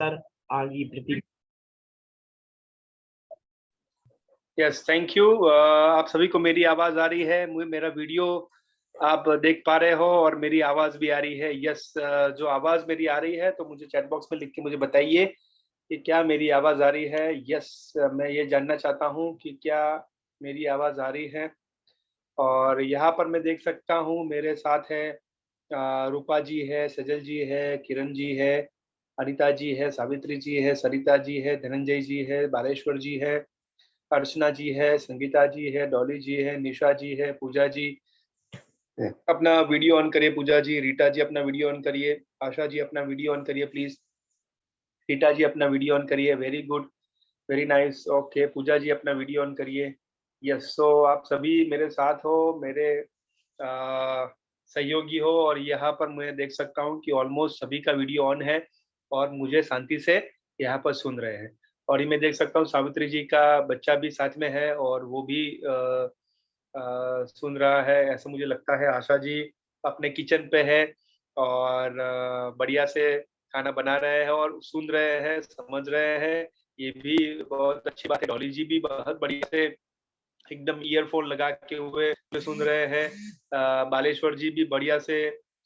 Sir आगे प्रति। Yes, thank you. आप सभी को मेरी आवाज आ रही है? मेरा वीडियो आप देख पा रहे हो और मेरी आवाज भी आ रही है? यस, जो आवाज मेरी आ रही है तो मुझे चैट बॉक्स में लिख के मुझे बताइए कि क्या मेरी आवाज आ रही है। यस, मैं ये जानना चाहता हूँ कि क्या मेरी आवाज आ रही है। और यहाँ पर मैं देख सकता हूँ मेरे साथ है रूपा जी है, सजल जी है, किरण जी है, अनिता जी है, सावित्री जी है, सरिता जी है, धनंजय जी है, बालेश्वर जी है, अर्चना जी है, संगीता जी है, डॉली जी है, निशा जी है, पूजा जी अपना वीडियो ऑन करिए। पूजा जी, रीटा जी अपना वीडियो ऑन करिए, आशा जी अपना वीडियो ऑन करिए प्लीज। रीटा जी अपना वीडियो ऑन करिए, very good, very nice. Okay, Pooja ji अपना वीडियो ऑन करिए। यस, सो आप सभी मेरे साथ हो, मेरे सहयोगी हो, और यहाँ पर मैं देख सकता हूँ कि ऑलमोस्ट सभी का वीडियो ऑन है और मुझे शांति से यहाँ पर सुन रहे हैं। और ये मैं देख सकता हूँ सावित्री जी का बच्चा भी साथ में है और वो भी सुन रहा है, ऐसा मुझे लगता है। आशा जी अपने किचन पे है और बढ़िया से खाना बना रहे हैं और सुन रहे हैं, समझ रहे हैं, ये भी बहुत अच्छी बात है। डॉली जी भी बहुत बढ़िया से एकदम ईयरफोन लगा के हुए सुन रहे हैं। बालेश्वर जी भी बढ़िया से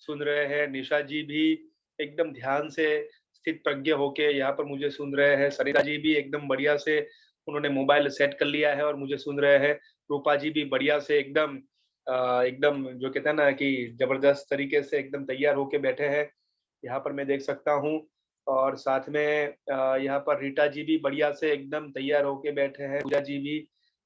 सुन रहे हैं। निशा जी भी एकदम ध्यान से स्थित प्रज्ञ होके यहाँ पर मुझे सुन रहे हैं। सरिता जी भी एकदम बढ़िया से उन्होंने मोबाइल सेट कर लिया है और मुझे सुन रहे हैं। रूपा जी भी बढ़िया से एकदम एकदम जो कहते हैं ना कि जबरदस्त तरीके से एकदम तैयार होके बैठे हैं, यहाँ पर मैं देख सकता हूँ। और साथ में यहाँ पर रीटा जी भी बढ़िया से एकदम तैयार होके बैठे हैं। पूजा जी भी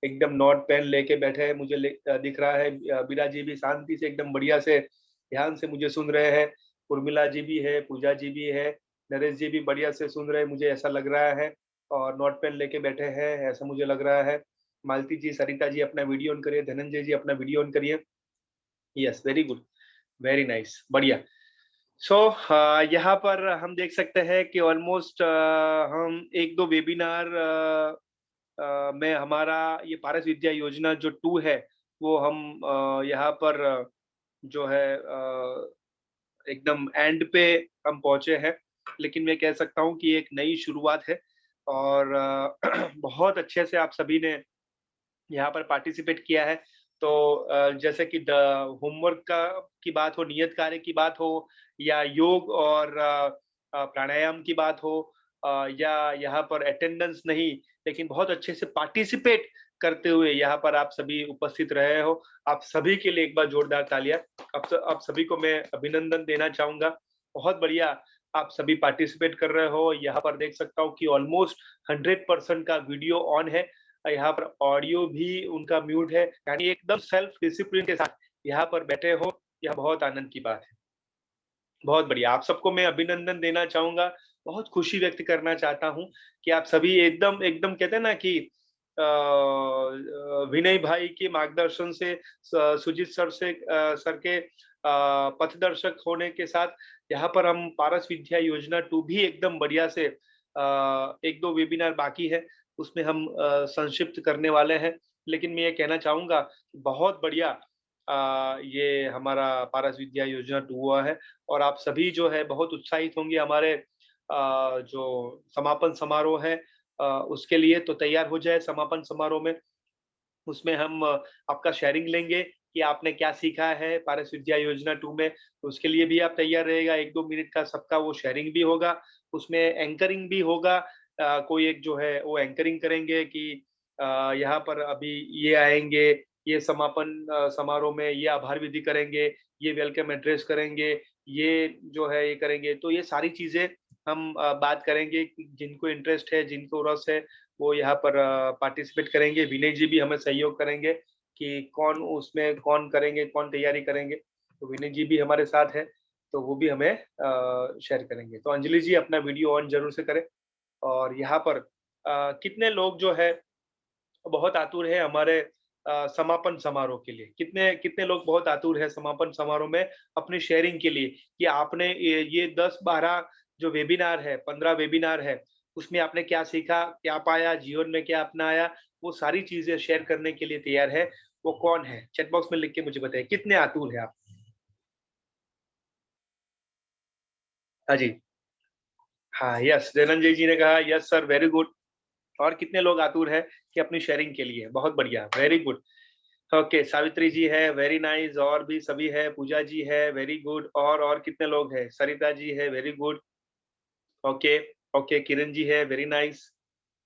एकदम नोट पेन लेके बैठे हैं, मुझे दिख रहा है। बीरा जी भी शांति से एकदम बढ़िया से ध्यान से मुझे सुन रहे हैं। उर्मिला जी भी है, पूजा जी भी है, नरेश जी भी बढ़िया से सुन रहे हैं, मुझे ऐसा लग रहा है, और नोट पेन लेके बैठे हैं ऐसा मुझे लग रहा है। मालती जी, सरिता जी अपना वीडियो ऑन करिए, धनंजय जी अपना वीडियो ऑन करिए। Yes, very good, very nice, बढ़िया। सो यहाँ पर हम देख सकते हैं कि ऑलमोस्ट हम एक दो वेबिनार में हमारा ये पारस विद्या योजना जो 2 है वो हम यहाँ पर जो है एकदम एंड पे हम पहुंचे हैं। लेकिन मैं कह सकता हूँ कि एक नई शुरुआत है और बहुत अच्छे से आप सभी ने यहाँ पर पार्टिसिपेट किया है। तो जैसे कि होमवर्क का की बात हो, नियत कार्य की बात हो, या योग और प्राणायाम की बात हो, या यहाँ पर अटेंडेंस नहीं, लेकिन बहुत अच्छे से पार्टिसिपेट करते हुए यहाँ पर आप सभी उपस्थित रहे हो। आप सभी के लिए एक बार जोरदार तालियां। आप सभी को मैं अभिनंदन देना चाहूंगा। बहुत बढ़िया आप सभी पार्टिसिपेट कर रहे हो। यहाँ पर देख सकता हूँ कि ऑलमोस्ट 100% का वीडियो ऑन है। यहाँ पर ऑडियो भी उनका म्यूट है, यानी एकदम सेल्फ डिसिप्लिन के साथ यहाँ पर बैठे हो। यह बहुत आनंद की बात है। बहुत बढ़िया, आप सबको मैं अभिनंदन देना चाहूंगा। बहुत खुशी व्यक्त करना चाहता हूँ कि आप सभी एकदम एकदम कहते हैं ना कि विनय भाई के मार्गदर्शन से, सुजीत सर के पथदर्शक होने के साथ यहाँ पर हम पारस विद्या योजना 2 भी एकदम बढ़िया से एक दो वेबिनार बाकी है, उसमें हम संक्षिप्त करने वाले हैं। लेकिन मैं ये कहना चाहूंगा बहुत बढ़िया ये हमारा पारस विद्या योजना 2 हुआ है और आप सभी जो है बहुत उत्साहित होंगे हमारे जो समापन समारोह है उसके लिए। तो तैयार हो जाए समापन समारोह में, उसमें हम आपका शेयरिंग लेंगे कि आपने क्या सीखा है पारस विद्या योजना 2 में। तो उसके लिए भी आप तैयार रहेगा, 1-2 मिनट का सबका वो शेयरिंग भी होगा, उसमें एंकरिंग भी होगा। कोई एक जो है वो एंकरिंग करेंगे कि यहाँ पर अभी ये आएंगे, ये समापन समारोह में ये आभार विधि करेंगे, ये वेलकम एड्रेस करेंगे, ये जो है ये करेंगे। तो ये सारी चीजें हम बात करेंगे, जिनको इंटरेस्ट है, जिनको रस है, वो यहाँ पर पार्टिसिपेट करेंगे। विनय जी भी हमें सहयोग करेंगे कि कौन उसमें कौन करेंगे, कौन तैयारी करेंगे। तो विनय जी भी हमारे साथ है, तो वो भी हमें शेयर करेंगे। तो अंजलि जी अपना वीडियो ऑन जरूर से करें। और यहाँ पर कितने लोग जो है बहुत आतुर है हमारे समापन समारोह के लिए, कितने कितने लोग बहुत आतुर है समापन समारोह में अपनी शेयरिंग के लिए कि आपने ये 10-12 जो वेबिनार है, 15 वेबिनार है, उसमें आपने क्या सीखा, क्या पाया, जीवन में क्या अपनाया, वो सारी चीजें शेयर करने के लिए तैयार है। वो कौन है? चैट बॉक्स में लिख के मुझे बताइए कितने आतुर है आप। हाँ जी, हाँ, यस, धनंजय जी ने कहा यस सर, वेरी गुड। और कितने लोग आतुर हैं कि अपनी शेयरिंग के लिए, बहुत बढ़िया, वेरी गुड। ओके, सावित्री जी है, वेरी नाइस। और भी सभी है, पूजा जी है, वेरी गुड। और कितने लोग हैं? सरिता जी है, very good. Okay, okay, Kiran ji है, वेरी नाइस।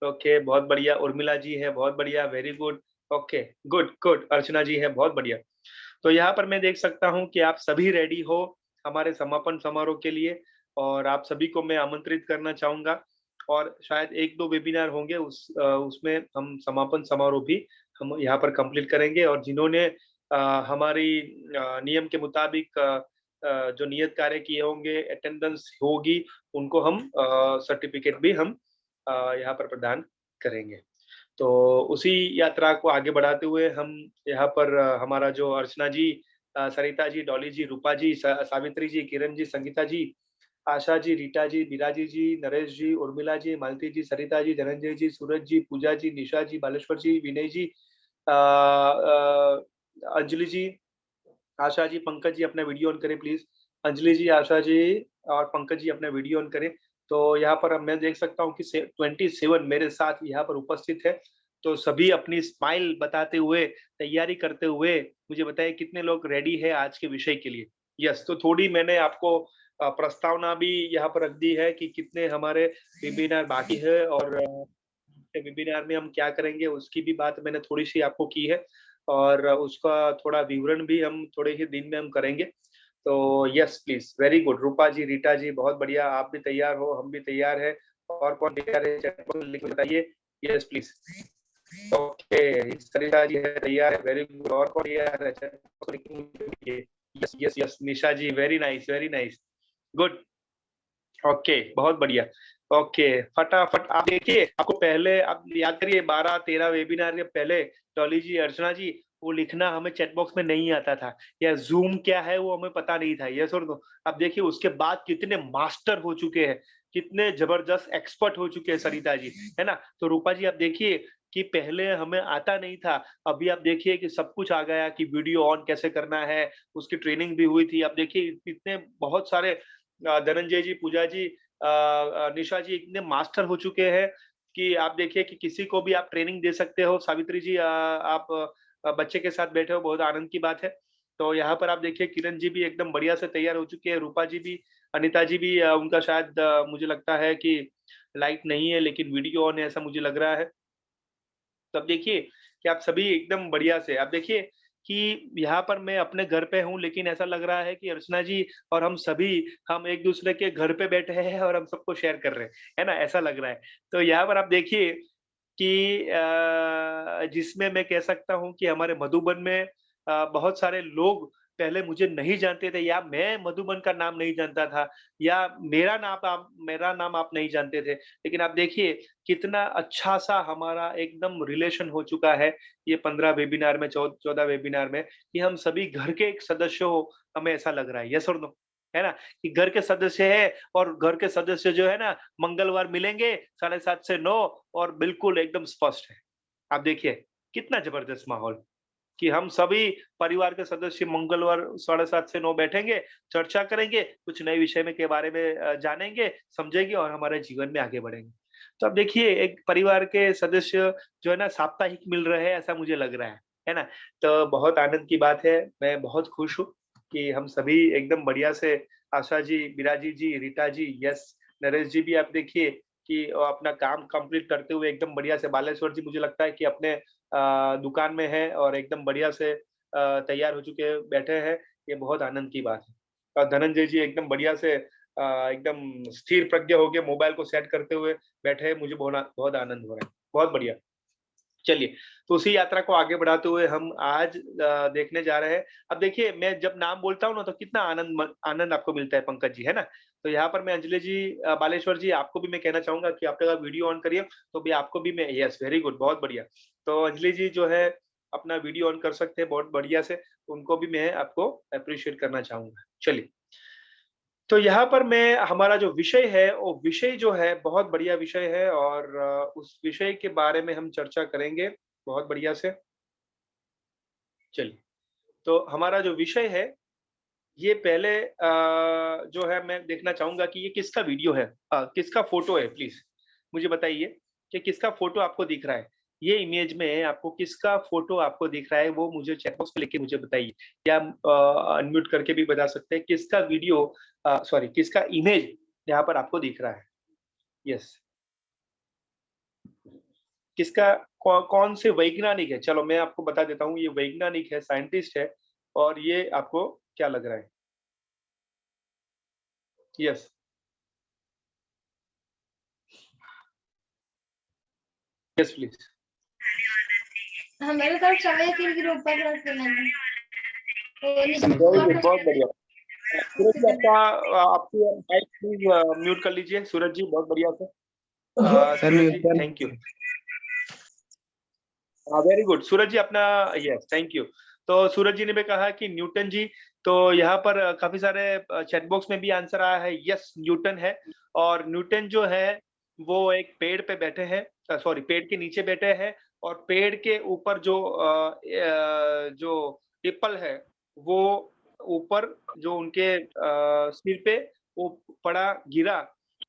ओके, बहुत बढ़िया। उर्मिला जी है, बहुत बढ़िया, very good. Okay, good, good. Archana ji है, बहुत बढ़िया। तो यहाँ पर मैं देख सकता हूँ कि आप सभी रेडी हो हमारे समापन समारोह के लिए, और आप सभी को मैं आमंत्रित करना चाहूँगा। और शायद 1-2 वेबिनार होंगे, उसमें हम समापन समारोह भी हम यहाँ पर कंप्लीट करेंगे। और जिन्होंने हमारी नियम के मुताबिक जो नियत कार्य किए होंगे, अटेंडेंस होगी, उनको हम सर्टिफिकेट भी हम यहाँ पर प्रदान करेंगे। तो उसी यात्रा को आगे बढ़ाते हुए हम यहाँ पर हमारा जो अर्चना जी, सरिता जी, डॉली जी, रूपा जी, सावित्री जी, किरण जी, संगीता जी, आशा जी, रीटा जी, बिराजी जी, नरेश जी, उर्मिला जी, मालती जी, सरिता जी, धनंजय जी, सूरज जी, पूजा जी, निशा जी, बालेश्वर जी, विनय जी, अंजलि जी, आशा जी, पंकज जी, अपना वीडियो ऑन करें प्लीज। अंजलि जी, आशा जी और पंकज जी अपना वीडियो ऑन करें। तो यहाँ पर मैं देख सकता हूँ कि 27 मेरे साथ यहाँ पर उपस्थित है। तो सभी अपनी स्माइल बताते हुए, तैयारी करते हुए मुझे बताइए कितने लोग रेडी है आज के विषय के लिए। यस, तो थोड़ी मैंने आपको प्रस्तावना भी यहाँ पर रख दी है कि कितने हमारे वेबिनार बाकी है, और वेबिनार में हम क्या करेंगे उसकी भी बात मैंने थोड़ी-सी आपको की है, और उसका थोड़ा विवरण भी हम थोड़े ही दिन में हम करेंगे। तो यस प्लीज़, वेरी गुड। रूपा जी, रीटा जी, बहुत बढ़िया, आप भी तैयार हो, हम भी तैयार हैं। और कौन तैयार है चैट बॉक्स में लिख के बताइए। Yes please. Okay, Sarita ji है, तैयार है, वेरी गुड। और कौन तैयार है चैट बॉक्स में लिख के मुझे बताइए। Yes, yes, yes, Nisha ji, very nice, very nice. Good. Okay, बहुत बढ़िया। ओके, फटाफट आप देखिए, आपको पहले आप याद करिए 12-13 वेबिनार के पहले डॉली जी, अर्चना जी, वो लिखना हमें चैट बॉक्स में नहीं आता था, या ज़ूम क्या है वो हमें पता नहीं था, यस और नो? अब देखिए उसके बाद कितने मास्टर हो चुके हैं, कितने ज़बरदस्त एक्सपर्ट हो चुके हैं सरिता जी, है ना? तो रूपा जी आप देखिए कि पहले हमें आता नहीं था, अभी आप देखिए कि सब कुछ आ गया कि वीडियो ऑन कैसे करना है, उसकी ट्रेनिंग भी हुई थी। अब देखिए इतने बहुत सारे धनंजय जी, पूजा जी, निशा जी इतने मास्टर हो चुके हैं कि आप देखिए कि किसी को भी आप ट्रेनिंग दे सकते हो। सावित्री जी, आप बच्चे के साथ बैठे हो, बहुत आनंद की बात है। तो यहाँ पर आप देखिए किरण जी भी एकदम बढ़िया से तैयार हो चुकी है, रूपा जी भी, अनिता जी भी, उनका शायद मुझे लगता है कि लाइट नहीं है लेकिन वीडियो ऑन है ऐसा मुझे लग रहा है। तो अब देखिए कि आप सभी एकदम बढ़िया से आप देखिए कि यहाँ पर मैं अपने घर पे हूँ, लेकिन ऐसा लग रहा है कि अर्चना जी और हम सभी हम एक-दूसरे के घर पे बैठे हैं और हम सबको शेयर कर रहे हैं, है ना? ऐसा लग रहा है। तो यहाँ पर आप देखिए कि जिसमें मैं कह सकता हूँ कि हमारे मधुबन में बहुत सारे लोग पहले मुझे नहीं जानते थे, या मैं मधुबन का नाम नहीं जानता था, या मेरा नाम आप नहीं जानते थे। लेकिन आप देखिए कितना अच्छा-सा हमारा एकदम रिलेशन हो चुका है, ये 15 वेबिनार में, 14 वेबिनार में, कि हम सभी घर के एक सदस्य हो, हमें ऐसा लग रहा है। येस और नो? है ना? कि घर के सदस्य हैं, और घर के सदस्य जो है ना, मंगलवार मिलेंगे 7:30 से 9, और बिल्कुल एकदम स्पष्ट है। आप देखिए, कितना ज़बरदस्त माहौल, कि हम सभी परिवार के सदस्य मंगलवार 7:30 से 9 बैठेंगे, चर्चा करेंगे, कुछ नए विषय में के बारे में जानेंगे, समझेंगे और हमारे जीवन में आगे बढ़ेंगे। तो अब देखिए एक परिवार के सदस्य जो है ना साप्ताहिक मिल रहे हैं, ऐसा मुझे लग रहा है ना? तो बहुत आनंद की बात है, मैं बहुत खुश हूँ कि हम सभी एकदम बढ़िया से, आशा जी, बिराजी जी, रीटा जी, यस, नरेश जी भी आप देखिए कि अपना काम कंप्लीट करते हुए एकदम बढ़िया से, बालेश्वर जी मुझे लगता है कि अपने दुकान में है और एकदम बढ़िया से तैयार हो चुके बैठे हैं, ये बहुत आनंद की बात है। और धनंजय जी एकदम बढ़िया से एकदम स्थिर प्रज्ञ होके मोबाइल को सेट करते हुए बैठे हैं, मुझे बहुत आनंद हो रहा है। बहुत बढ़िया। चलिए, तो उसी यात्रा को आगे बढ़ाते हुए हम आज देखने जा रहे हैं। अब देखिए मैं जब नाम बोलता हूँ ना तो कितना आनंद आपको मिलता है पंकज जी, है ना? तो यहाँ पर मैं अंजलि जी, बालेश्वर जी आपको भी मैं कहना चाहूँगा कि आप अगर वीडियो ऑन करिए, तो भी आपको भी मैं, यस वेरी गुड, बहुत बढ़िया। तो अंजलि जी जो है अपना वीडियो ऑन कर सकते हैं बहुत बढ़िया से, उनको भी मैं आपको एप्रिशिएट करना चाहूँगा। चलिए, तो यहाँ पर मैं हमारा जो विषय है, वो विषय जो है बहुत बढ़िया विषय है, और उस विषय के बारे में हम चर्चा करेंगे बहुत बढ़िया से। चलिए, तो हमारा जो विषय है ये पहले जो है मैं देखना चाहूंगा कि ये किसका वीडियो है, किसका फोटो है, प्लीज मुझे बताइए कि किसका फोटो आपको दिख रहा है। ये इमेज में आपको किसका फोटो आपको दिख रहा है, वो मुझे चैट बॉक्स में लिख के मुझे बताइए, या अनम्यूट करके भी बता सकते हैं किसका वीडियो, सॉरी किसका इमेज यहाँ पर आपको दिख रहा है। यस, किसका, कौन से वैज्ञानिक है, चलो मैं आपको बता देता हूँ, ये वैज्ञानिक है, साइंटिस्ट है, और ये आपको क्या लग रहा है। Yes, yes please. हमारे तरफ समय के ऊपर रख देना वेरी गुड, बहुत बढ़िया। सूरज जी आपका, आपकी माइक प्लीज म्यूट कर लीजिए, सूरज जी बहुत बढ़िया से। सूरज जी थैंक यू, वेरी गुड सूरज जी अपना, यस थैंक यू। तो सूरज जी ने भी कहा कि न्यूटन जी, तो यहाँ पर काफी सारे चैट बॉक्स में भी आंसर आया है, यस न्यूटन है। और न्यूटन जो है वो एक पेड़ पे बैठे हैं, सॉरी पेड़ के नीचे बैठे हैं, और पेड़ के ऊपर जो एप्पल है वो ऊपर जो उनके सिर पे वो पड़ा, गिरा,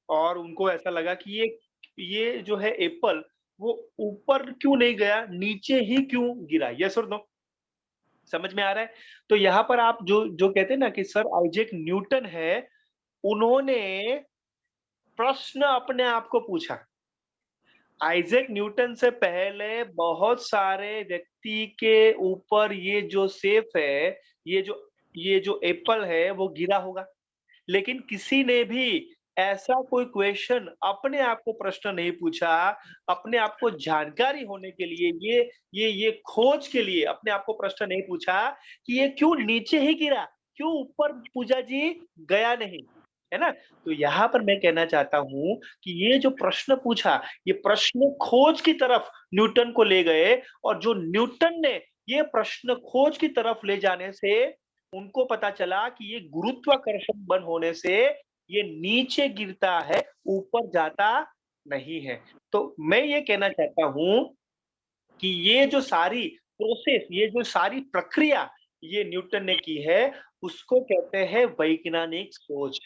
और उनको ऐसा लगा कि ये जो है एप्पल वो ऊपर क्यों नहीं गया, नीचे ही क्यों गिरा। यस और नो, समझ में आ रहा है। तो यहाँ पर आप जो जो कहते हैं ना कि सर आइजैक न्यूटन है, उन्होंने प्रश्न अपने आप को पूछा। आइजैक न्यूटन से पहले बहुत सारे व्यक्ति के ऊपर ये जो सेफ है, ये जो एप्पल है वो गिरा होगा, लेकिन किसी ने भी ऐसा कोई क्वेश्चन अपने आप को प्रश्न नहीं पूछा, अपने आप को जानकारी होने के लिए, ये खोज के लिए अपने आप को प्रश्न नहीं पूछा कि ये क्यों नीचे ही गिरा, क्यों ऊपर पूजा जी गया नहीं, है ना। तो यहाँ पर मैं कहना चाहता हूँ कि ये जो प्रश्न पूछा, ये प्रश्न खोज की तरफ न्यूटन को ले गए, और जो न्यूटन ने ये प्रश्न खोज की तरफ ले जाने से उनको पता चला कि ये गुरुत्वाकर्षण बल होने से ये नीचे गिरता है, ऊपर जाता नहीं है। तो मैं ये कहना चाहता हूं कि ये जो सारी प्रोसेस, ये जो सारी प्रक्रिया ये न्यूटन ने की है, उसको कहते हैं वैज्ञानिक सोच,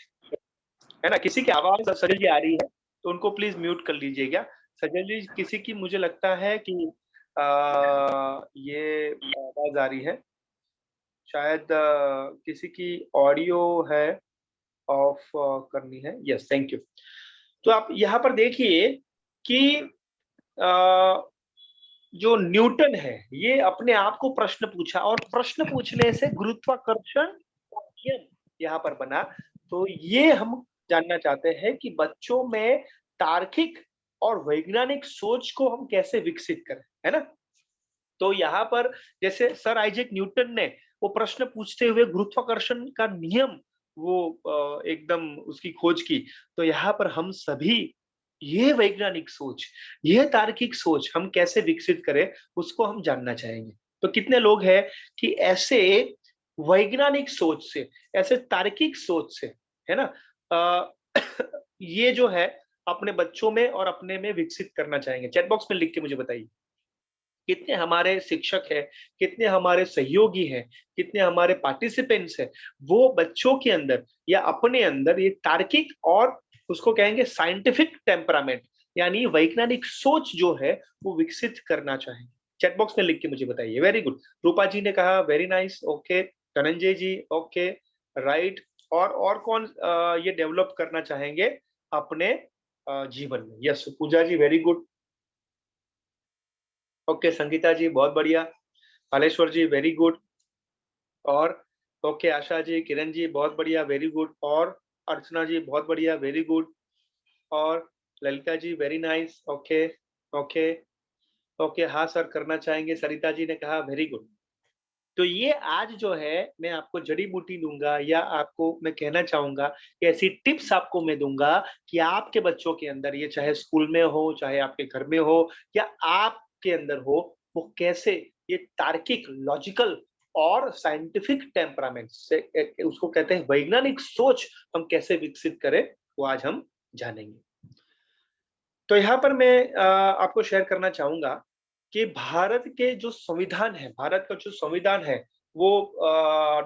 है ना। किसी की आवाज सजल जी आ रही है तो उनको प्लीज म्यूट कर लीजिएगा। सजल जी किसी की मुझे लगता है कि ये आवाज आ रही है, शायद किसी की ऑडियो है, ऑफ करनी है। Yes thank you. तो आप यहाँ पर देखिए कि जो न्यूटन है ये अपने आप को प्रश्न पूछा, और प्रश्न पूछने से गुरुत्वाकर्षण का नियम यहाँ पर बना। तो ये हम जानना चाहते हैं कि बच्चों में तार्किक और वैज्ञानिक सोच को हम कैसे विकसित करें, है ना। तो यहाँ पर जैसे सर आइजैक न्यूटन ने वो प्रश्न पूछते हुए गुरुत्वाकर्षण का नियम वो एकदम उसकी खोज की, तो यहाँ पर हम सभी ये वैज्ञानिक सोच, ये तार्किक सोच हम कैसे विकसित करें, उसको हम जानना चाहेंगे। तो कितने लोग हैं कि ऐसे वैज्ञानिक सोच से, ऐसे तार्किक सोच से, है ना, अ, ये जो है अपने बच्चों में और अपने में विकसित करना चाहेंगे। चैट बॉक्स में लिख के मुझे बताइए कितने हमारे शिक्षक हैं, कितने हमारे सहयोगी हैं, कितने हमारे पार्टिसिपेंट्स हैं, वो बच्चों के अंदर या अपने अंदर ये तार्किक और उसको कहेंगे साइंटिफिक टेम्परामेंट, यानी वैज्ञानिक सोच जो है वो विकसित करना चाहेंगे। चैट बॉक्स में लिख के मुझे बताइए। वेरी गुड, रूपा जी ने कहा वेरी नाइस, ओके। धनंजय जी ओके, राइट। और कौन ये डेवलप करना चाहेंगे अपने जीवन में। यस पूजा जी वेरी गुड, ओके। संगीता जी बहुत बढ़िया, हालेश्वर जी वेरी गुड, और ओके आशा जी, किरण जी बहुत बढ़िया वेरी गुड, और अर्चना जी बहुत बढ़िया वेरी गुड, और Lalita ji very nice, okay okay okay, हाँ सर करना चाहेंगे, सरिता जी ने कहा वेरी गुड। तो ये आज जो है मैं आपको जड़ी बूटी दूंगा, या आपको मैं कहना चाहूंगा कि ऐसी टिप्स आपको मैं दूंगा कि आपके बच्चों के अंदर, ये चाहे स्कूल में हो, चाहे आपके घर में हो, या आपके अंदर हो, वो कैसे ये तार्किक, लॉजिकल और साइंटिफिक टेम्परामेंट से उसको कहते हैं वैज्ञानिक सोच, हम कैसे विकसित करें, वो आज हम जानेंगे। तो यहाँ पर मैं आपको शेयर करना चाहूंगा कि भारत के जो संविधान है, भारत का जो संविधान है वो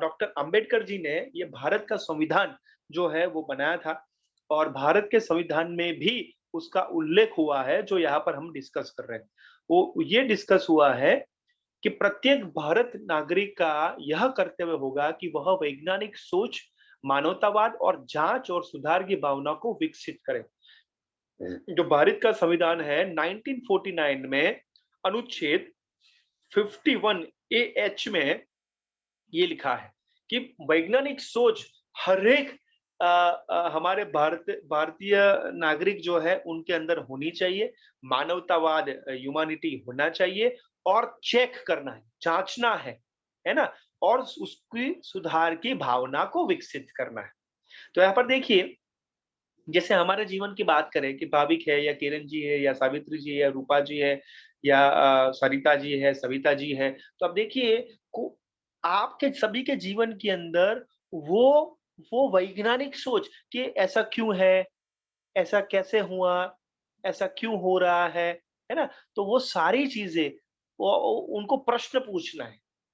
डॉक्टर अंबेडकर जी ने ये भारत का संविधान जो है वो बनाया था, और भारत के संविधान में भी उसका उल्लेख हुआ है जो यहाँ पर हम डिस्कस कर रहे हैं। वो ये डिस्कस हुआ है कि प्रत्येक भारत नागरिक का यह कर्तव्य होगा कि वह वैज्ञानिक सोच, मानवतावाद और जांच और सुधार की भावना को विकसित करे। जो भारत का संविधान है 1949 में अनुच्छेद 51 एच में ये लिखा है कि वैज्ञानिक सोच हर एक हमारे भारतीय नागरिक जो है उनके अंदर होनी चाहिए। मानवतावाद, ह्यूमैनिटी होना चाहिए, और चेक करना है, जांचना है ना? और उसकी सुधार की भावना को विकसित करना है। तो यहाँ पर देखिए, जैसे हमारे जीवन की बात करें कि भाविक है या किरण जी है या सावित्री जी है या रूपा जी है या सरिता जी है, सविता जी है, तो अब देखिए को आपके सभी के जीवन के अंदर वो वैज्ञानिक सोच कि ऐसा क्यों है, ऐसा कैसे हुआ, ऐसा क्यों हो रहा है ना? तो वो सारी चीज़ें वो उनको प्रश्न पूछना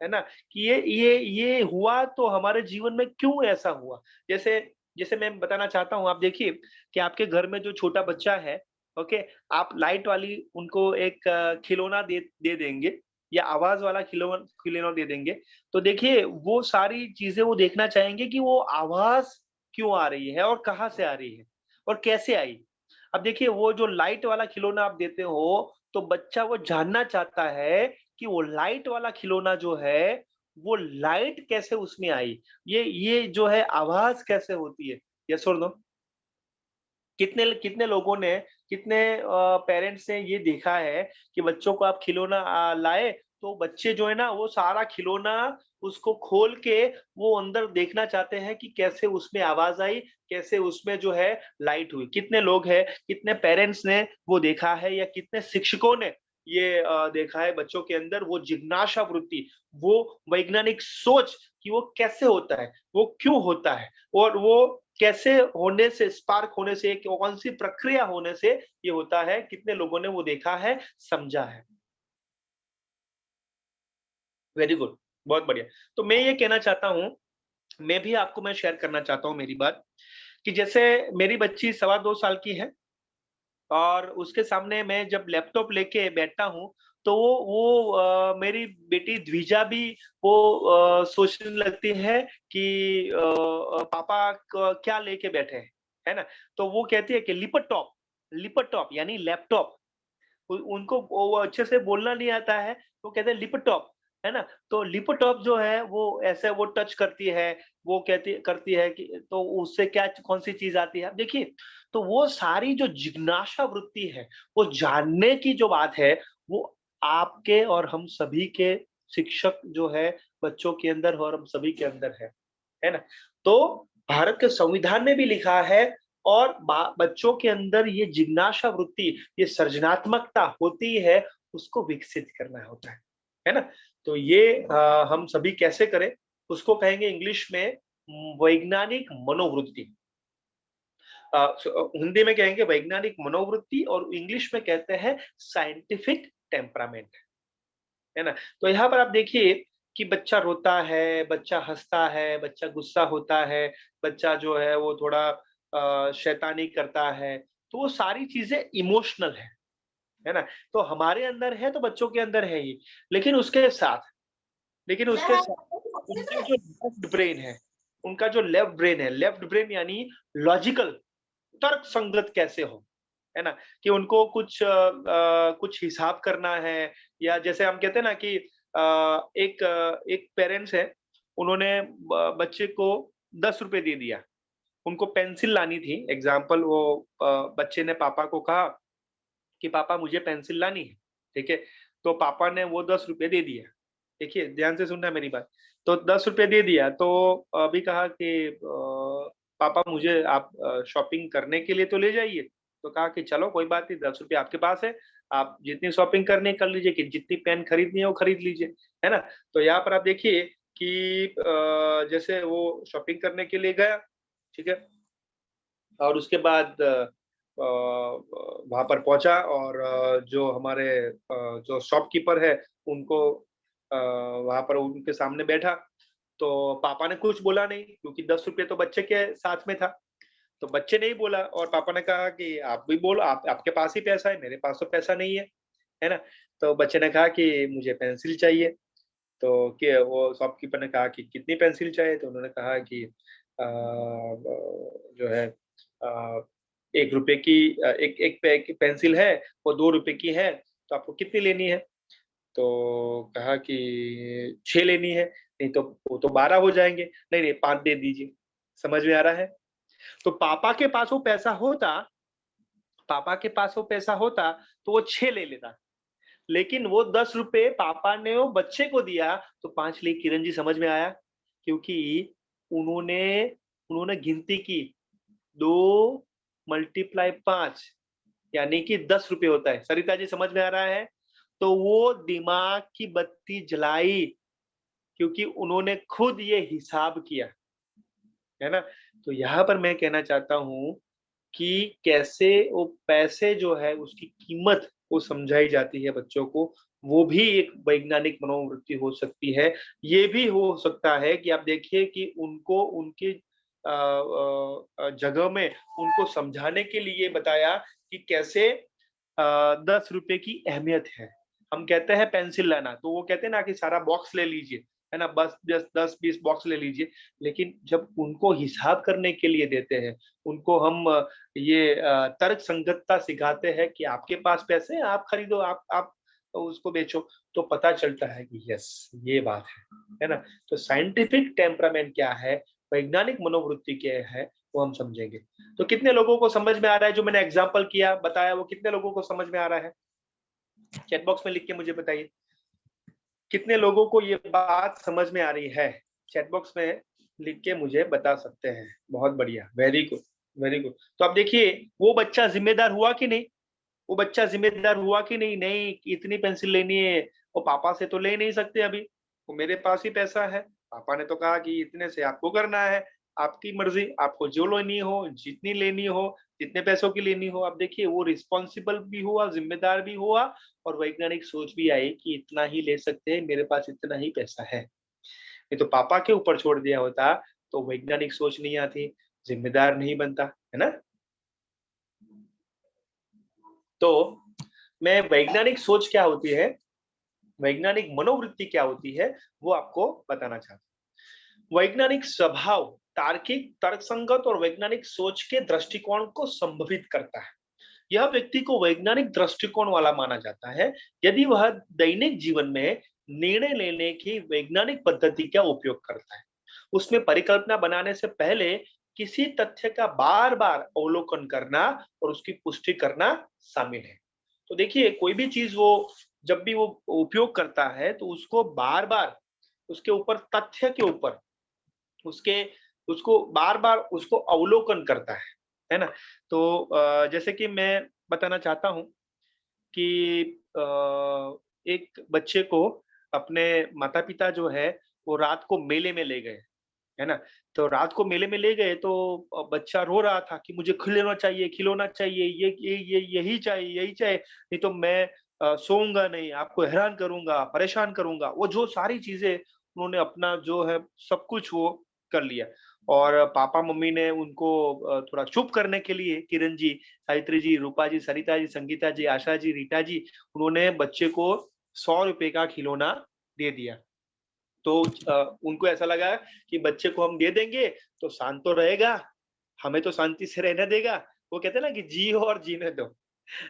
है ना? कि ये हुआ तो हमारे जीवन में क्यों ऐसा हुआ? जैसे जैसे मैं बताना चाहता हूँ, आप देखिए कि आपके घर में जो छोटा बच्चा है, ओके, आप लाइट वाली उनको एक खिलौना दे देंगे या आवाज़ वाला खिलौना दे देंगे, तो देखिए वो सारी चीज़ें वो देखना चाहेंगे कि वो आवाज़ क्यों आ रही है और कहाँ से आ रही है और कैसे आई? अब देखिए वो जो लाइट वाला खिलौना आप देते हो, तो बच्चा वो जानना चाहता है कि वो लाइट वाला खिलौना जो है, वो लाइट कैसे उसमें आई? ये जो है आवाज़ कैसे होती है? यस और नो? कितने कितने लोगों ने, कितने पेरेंट्स ने ये देखा है कि बच्चों को आप खिलौना लाए, तो बच्चे जो है ना वो सारा खिलौना उसको खोल के वो अंदर देखना चाहते हैं कि कैसे उसमें आवाज़ आई, कैसे उसमें जो है लाइट हुई। कितने लोग हैं, कितने पेरेंट्स ने वो देखा है या कितने शिक्षकों ने ये देखा है बच्चों के अंदर वो जिज्ञासा वृत्ति, वो वैज्ञानिक सोच कि वो कैसे होता है, वो क्यों होता है और वो कैसे होने से, स्पार्क होने से, कौन सी प्रक्रिया होने से ये होता है, कितने लोगों ने वो देखा है, समझा है। वेरी गुड, बहुत बढ़िया। तो मैं ये कहना चाहता हूँ, मैं शेयर करना चाहता हूँ मेरी बात, कि जैसे मेरी बच्ची सवा 2 साल की है और उसके सामने मैं जब लैपटॉप लेके बैठता हूँ, तो मेरी बेटी द्विजा भी वो सोचने लगती है कि पापा क्या लेके बैठे हैं, है ना? तो वो कहती है कि लिपटॉप यानी लैपटॉप। उनको वो अच्छे से बोलना नहीं आता है, तो कहते हैं लिपटॉप, है ना? तो लिपटॉप जो है वो ऐसे वो टच करती है, वो कहती करती है कि तो उससे क्या कौन-सी चीज़ आती है? अब देखिए, तो वो सारी जो जिज्ञासा वृत्ति है, वो जानने की जो बात है, वो आपके और हम सभी के शिक्षक जो है, बच्चों के अंदर और हम सभी के अंदर है ना? तो भारत के संविधान में भी लिखा है और बच्चों के अंदर ये जिज्ञासा वृत्ति, ये सृजनात्मकता होती है, उसको विकसित करना होता है ना? तो ये हम सभी कैसे करें? उसको कहेंगे इंग्लिश में वैज्ञानिक मनोवृत्ति। हिंदी में कहेंगे वैज्ञानिक मनोवृत्ति और इंग्लिश में कहते हैं साइंटिफिक टेम्परामेंट, है ना? तो यहाँ पर आप देखिए कि बच्चा रोता है, बच्चा हँसता है, बच्चा गुस्सा होता है, बच्चा जो है वो थोड़ा शैतानी करता है, तो वो सारी चीज़ें इमोशनल है ना? तो हमारे अंदर है तो बच्चों के अंदर है ही, लेकिन उसके साथ उनका जो लेफ्ट ब्रेन है, लेफ्ट ब्रेन यानी लॉजिकल, तर्क संगत कैसे हो, है ना? कि उनको कुछ हिसाब करना है, या जैसे हम कहते हैं ना कि एक पेरेंट्स है, उन्होंने बच्चे को ₹10 दे दिया। उनको पेंसिल लानी थी, एग्ज़ाम्पल वो बच्चे ने पापा को कहा कि पापा मुझे पेंसिल लानी है, ठीक है? तो पापा ने वो ₹10 दे दिया। देखिए, ध्यान से सुनना मेरी बात। तो ₹10 दे दिया, तो अभी कहा कि पापा मुझे आप शॉपिंग करने के लिए तो ले जाइए। तो कहा कि चलो कोई बात नहीं, ₹10 आपके पास है, आप जितनी शॉपिंग करनी है कर लीजिए, कि जितनी पेन खरीदनी है वो खरीद लीजिए, है ना? तो यहाँ पर आप देखिए कि जैसे वो शॉपिंग करने के लिए गया, ठीक है? और उसके बाद वहाँ पर पहुँचा और जो हमारे जो शॉपकीपर है, उनको वहां पर उनके सामने बैठा, तो पापा ने कुछ बोला नहीं क्योंकि 10 रुपये तो बच्चे के साथ में था। तो बच्चे ने ही बोला और पापा ने कहा कि आप भी बोलो, आप आपके पास ही पैसा है, मेरे पास तो पैसा नहीं है ना? तो बच्चे ने कहा कि मुझे पेंसिल चाहिए। तो कि वो शॉपकीपर ने कहा कि कितनी पेंसिल चाहिए? तो उन्होंने कहा कि जो है ₹1 की एक एक पे पेंसिल है, वो ₹2 की है, तो आपको कितनी लेनी है? तो कहा कि 6 लेनी है, नहीं तो वो तो 12 हो जाएँगे। नहीं, नहीं 5 दे दीजिए। समझ में आ रहा है? तो पापा के पास वो पैसा होता, तो वो 6 ले लेता। लेकिन वो ₹10 पापा ने वो बच्चे को दिया, तो 5 लिए। किरण जी समझ में आया? क्योंकि उन्होंने उन्होंने गिनती की, 2 मल्टीप्लाई 5 यानी कि ₹10 होता है। सरिता जी समझ में आ रहा है? तो वो दिमाग की बत्ती जलाई क्योंकि उन्होंने खुद ये हिसाब किया, है ना? तो यहाँ पर मैं कहना चाहता हूँ कि कैसे वो पैसे जो है उसकी कीमत को समझाई जाती है बच्चों को, वो भी एक वैज्ञानिक मनोवृत्ति हो सकती है। ये भी हो सकता है कि आप देखिए कि उनको उनके जगह में उनको समझाने के लिए बताया कि कैसे ₹10 की अहमियत है। हम कहते हैं पेंसिल लाना, तो वो कहते हैं ना कि सारा बॉक्स ले लीजिए, है ना? बस 10-20 बॉक्स ले लीजिए। लेकिन जब उनको हिसाब करने के लिए देते हैं, उनको हम ये तर्क संगतता सिखाते हैं कि आपके पास पैसे हैं, आप खरीदो, आप उसको बेचो, तो पता चलता है कि यस, ये बात है ना? तो साइंटिफिक टेम्परामेंट क्या है, वैज्ञानिक मनोवृत्ति क्या है, वो हम समझेंगे। तो कितने लोगों को समझ में आ रहा है जो मैंने एग्ज़ाम्पल किया, बताया, वो कितने लोगों को समझ में आ रहा है? चैट बॉक्स में लिख के मुझे बताइए। कितने लोगों को ये बात समझ में आ रही है? चैट बॉक्स में लिख के मुझे बता सकते हैं। बहुत बढ़िया, वेरी गुड, वेरी गुड। तो अब देखिए, वो बच्चा ज़िम्मेदार हुआ कि नहीं? वो बच्चा ज़िम्मेदार हुआ कि नहीं? नहीं, इतनी पेंसिल लेनी है, वो पापा से तो ले नहीं सकते अभी, वो मेरे पास ही पैसा है। पापा ने तो कहा कि इतने से आपको करना है, आपकी मर्ज़ी, आपको जो लेनी हो, जितनी लेनी हो, जितने पैसों की लेनी हो। अब देखिए, वो रिस्पॉन्सिबल भी हुआ, ज़िम्मेदार भी हुआ और वैज्ञानिक सोच भी आई कि इतना ही ले सकते हैं, मेरे पास इतना ही पैसा है। नहीं तो पापा के ऊपर छोड़ दिया होता, तो वैज्ञानिक सोच नहीं आती, ज़िम्मेदार नहीं बनता, है ना? तो मैं वैज्ञानिक सोच क्या होती है, वैज्ञानिक मनोवृत्ति क्या होती है, वो आपको बताना चाहता हूँ। वैज्ञानिक स्वभाव तार्किक, तर्कसंगत और वैज्ञानिक सोच के दृष्टिकोण को संभवित करता है। यह व्यक्ति को वैज्ञानिक दृष्टिकोण वाला माना जाता है यदि वह दैनिक जीवन में निर्णय लेने की वैज्ञानिक पद्धति का उपयोग करता है। उसमें परिकल्पना बनाने से पहले किसी तथ्य का बार बार अवलोकन करना और उसकी पुष्टि करना शामिल है। तो देखिए, कोई भी चीज वो जब भी वो उपयोग करता है तो उसको बार बार उसके ऊपर तथ्य के ऊपर उसके उसको बार बार उसको अवलोकन करता है ना? तो जैसे कि मैं बताना चाहता हूँ कि एक बच्चे को अपने माता-पिता जो है, वो रात को मेले में ले गए, है ना? तो रात को मेले में ले गए तो बच्चा रो रहा था कि मुझे खिलौना चाहिए, यही चाहिए, नहीं तो मैं सोऊँगा नहीं, आपको हैरान करूँगा, परेशान करूँगा। वो जो सारी चीज़ें उन्होंने अपना जो है सब कुछ वो कर लिया और पापा-मम्मी ने उनको थोड़ा चुप करने के लिए किरण जी, सावित्री जी, रूपा जी, सरिता जी, संगीता जी, आशा जी, रीटा जी, उन्होंने बच्चे को ₹100 का खिलौना दे दिया। तो उनको ऐसा लगा कि बच्चे को हम दे देंगे तो शांत तो रहेगा, हमें तो शांति से रहने देगा। वो कहते हैं ना कि जियो और जीने दो।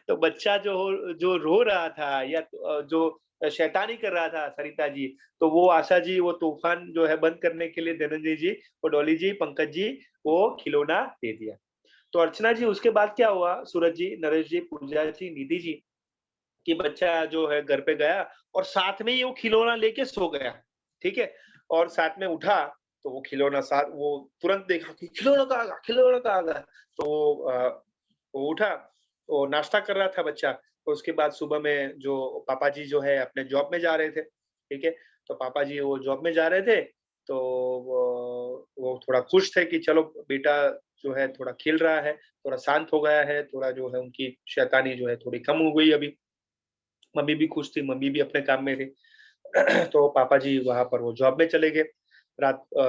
तो बच्चा जो रो रहा था या जो शैतानी कर रहा था सरिता जी, तो वो आशा जी वो तूफ़ान जो है बंद करने के लिए धनंजय जी, वो डॉली जी, पंकज जी वो खिलौना दे दिया। तो अर्चना जी उसके बाद क्या हुआ? सूरज जी, नरेश जी, पूजा जी, निधि जी कि बच्चा जो है घर पे गया और साथ में ही वो खिलौना लेके सो गया, ठीक है? और साथ में उठा तो वो खिलौना साथ वो तुरंत देखा कि खिलौना कहाँ गया? खिलौना कहाँ गया? तो वो उठा, वो नाश्ता कर रहा था बच्चा, तो उसके बाद सुबह में जो पापा जी जो है अपने जॉब में जा रहे थे, ठीक है? तो पापा जी वो जॉब में जा रहे थे, तो वो थोड़ा खुश थे कि चलो बेटा जो है थोड़ा खेल रहा है, थोड़ा शांत हो गया है, थोड़ा जो है उनकी शैतानी जो है थोड़ी कम हो गई अभी। मम्मी भी खुश थी, मम्मी भी अपने काम में थी। तो पापा जी वहां पर वो जॉब में चले गए।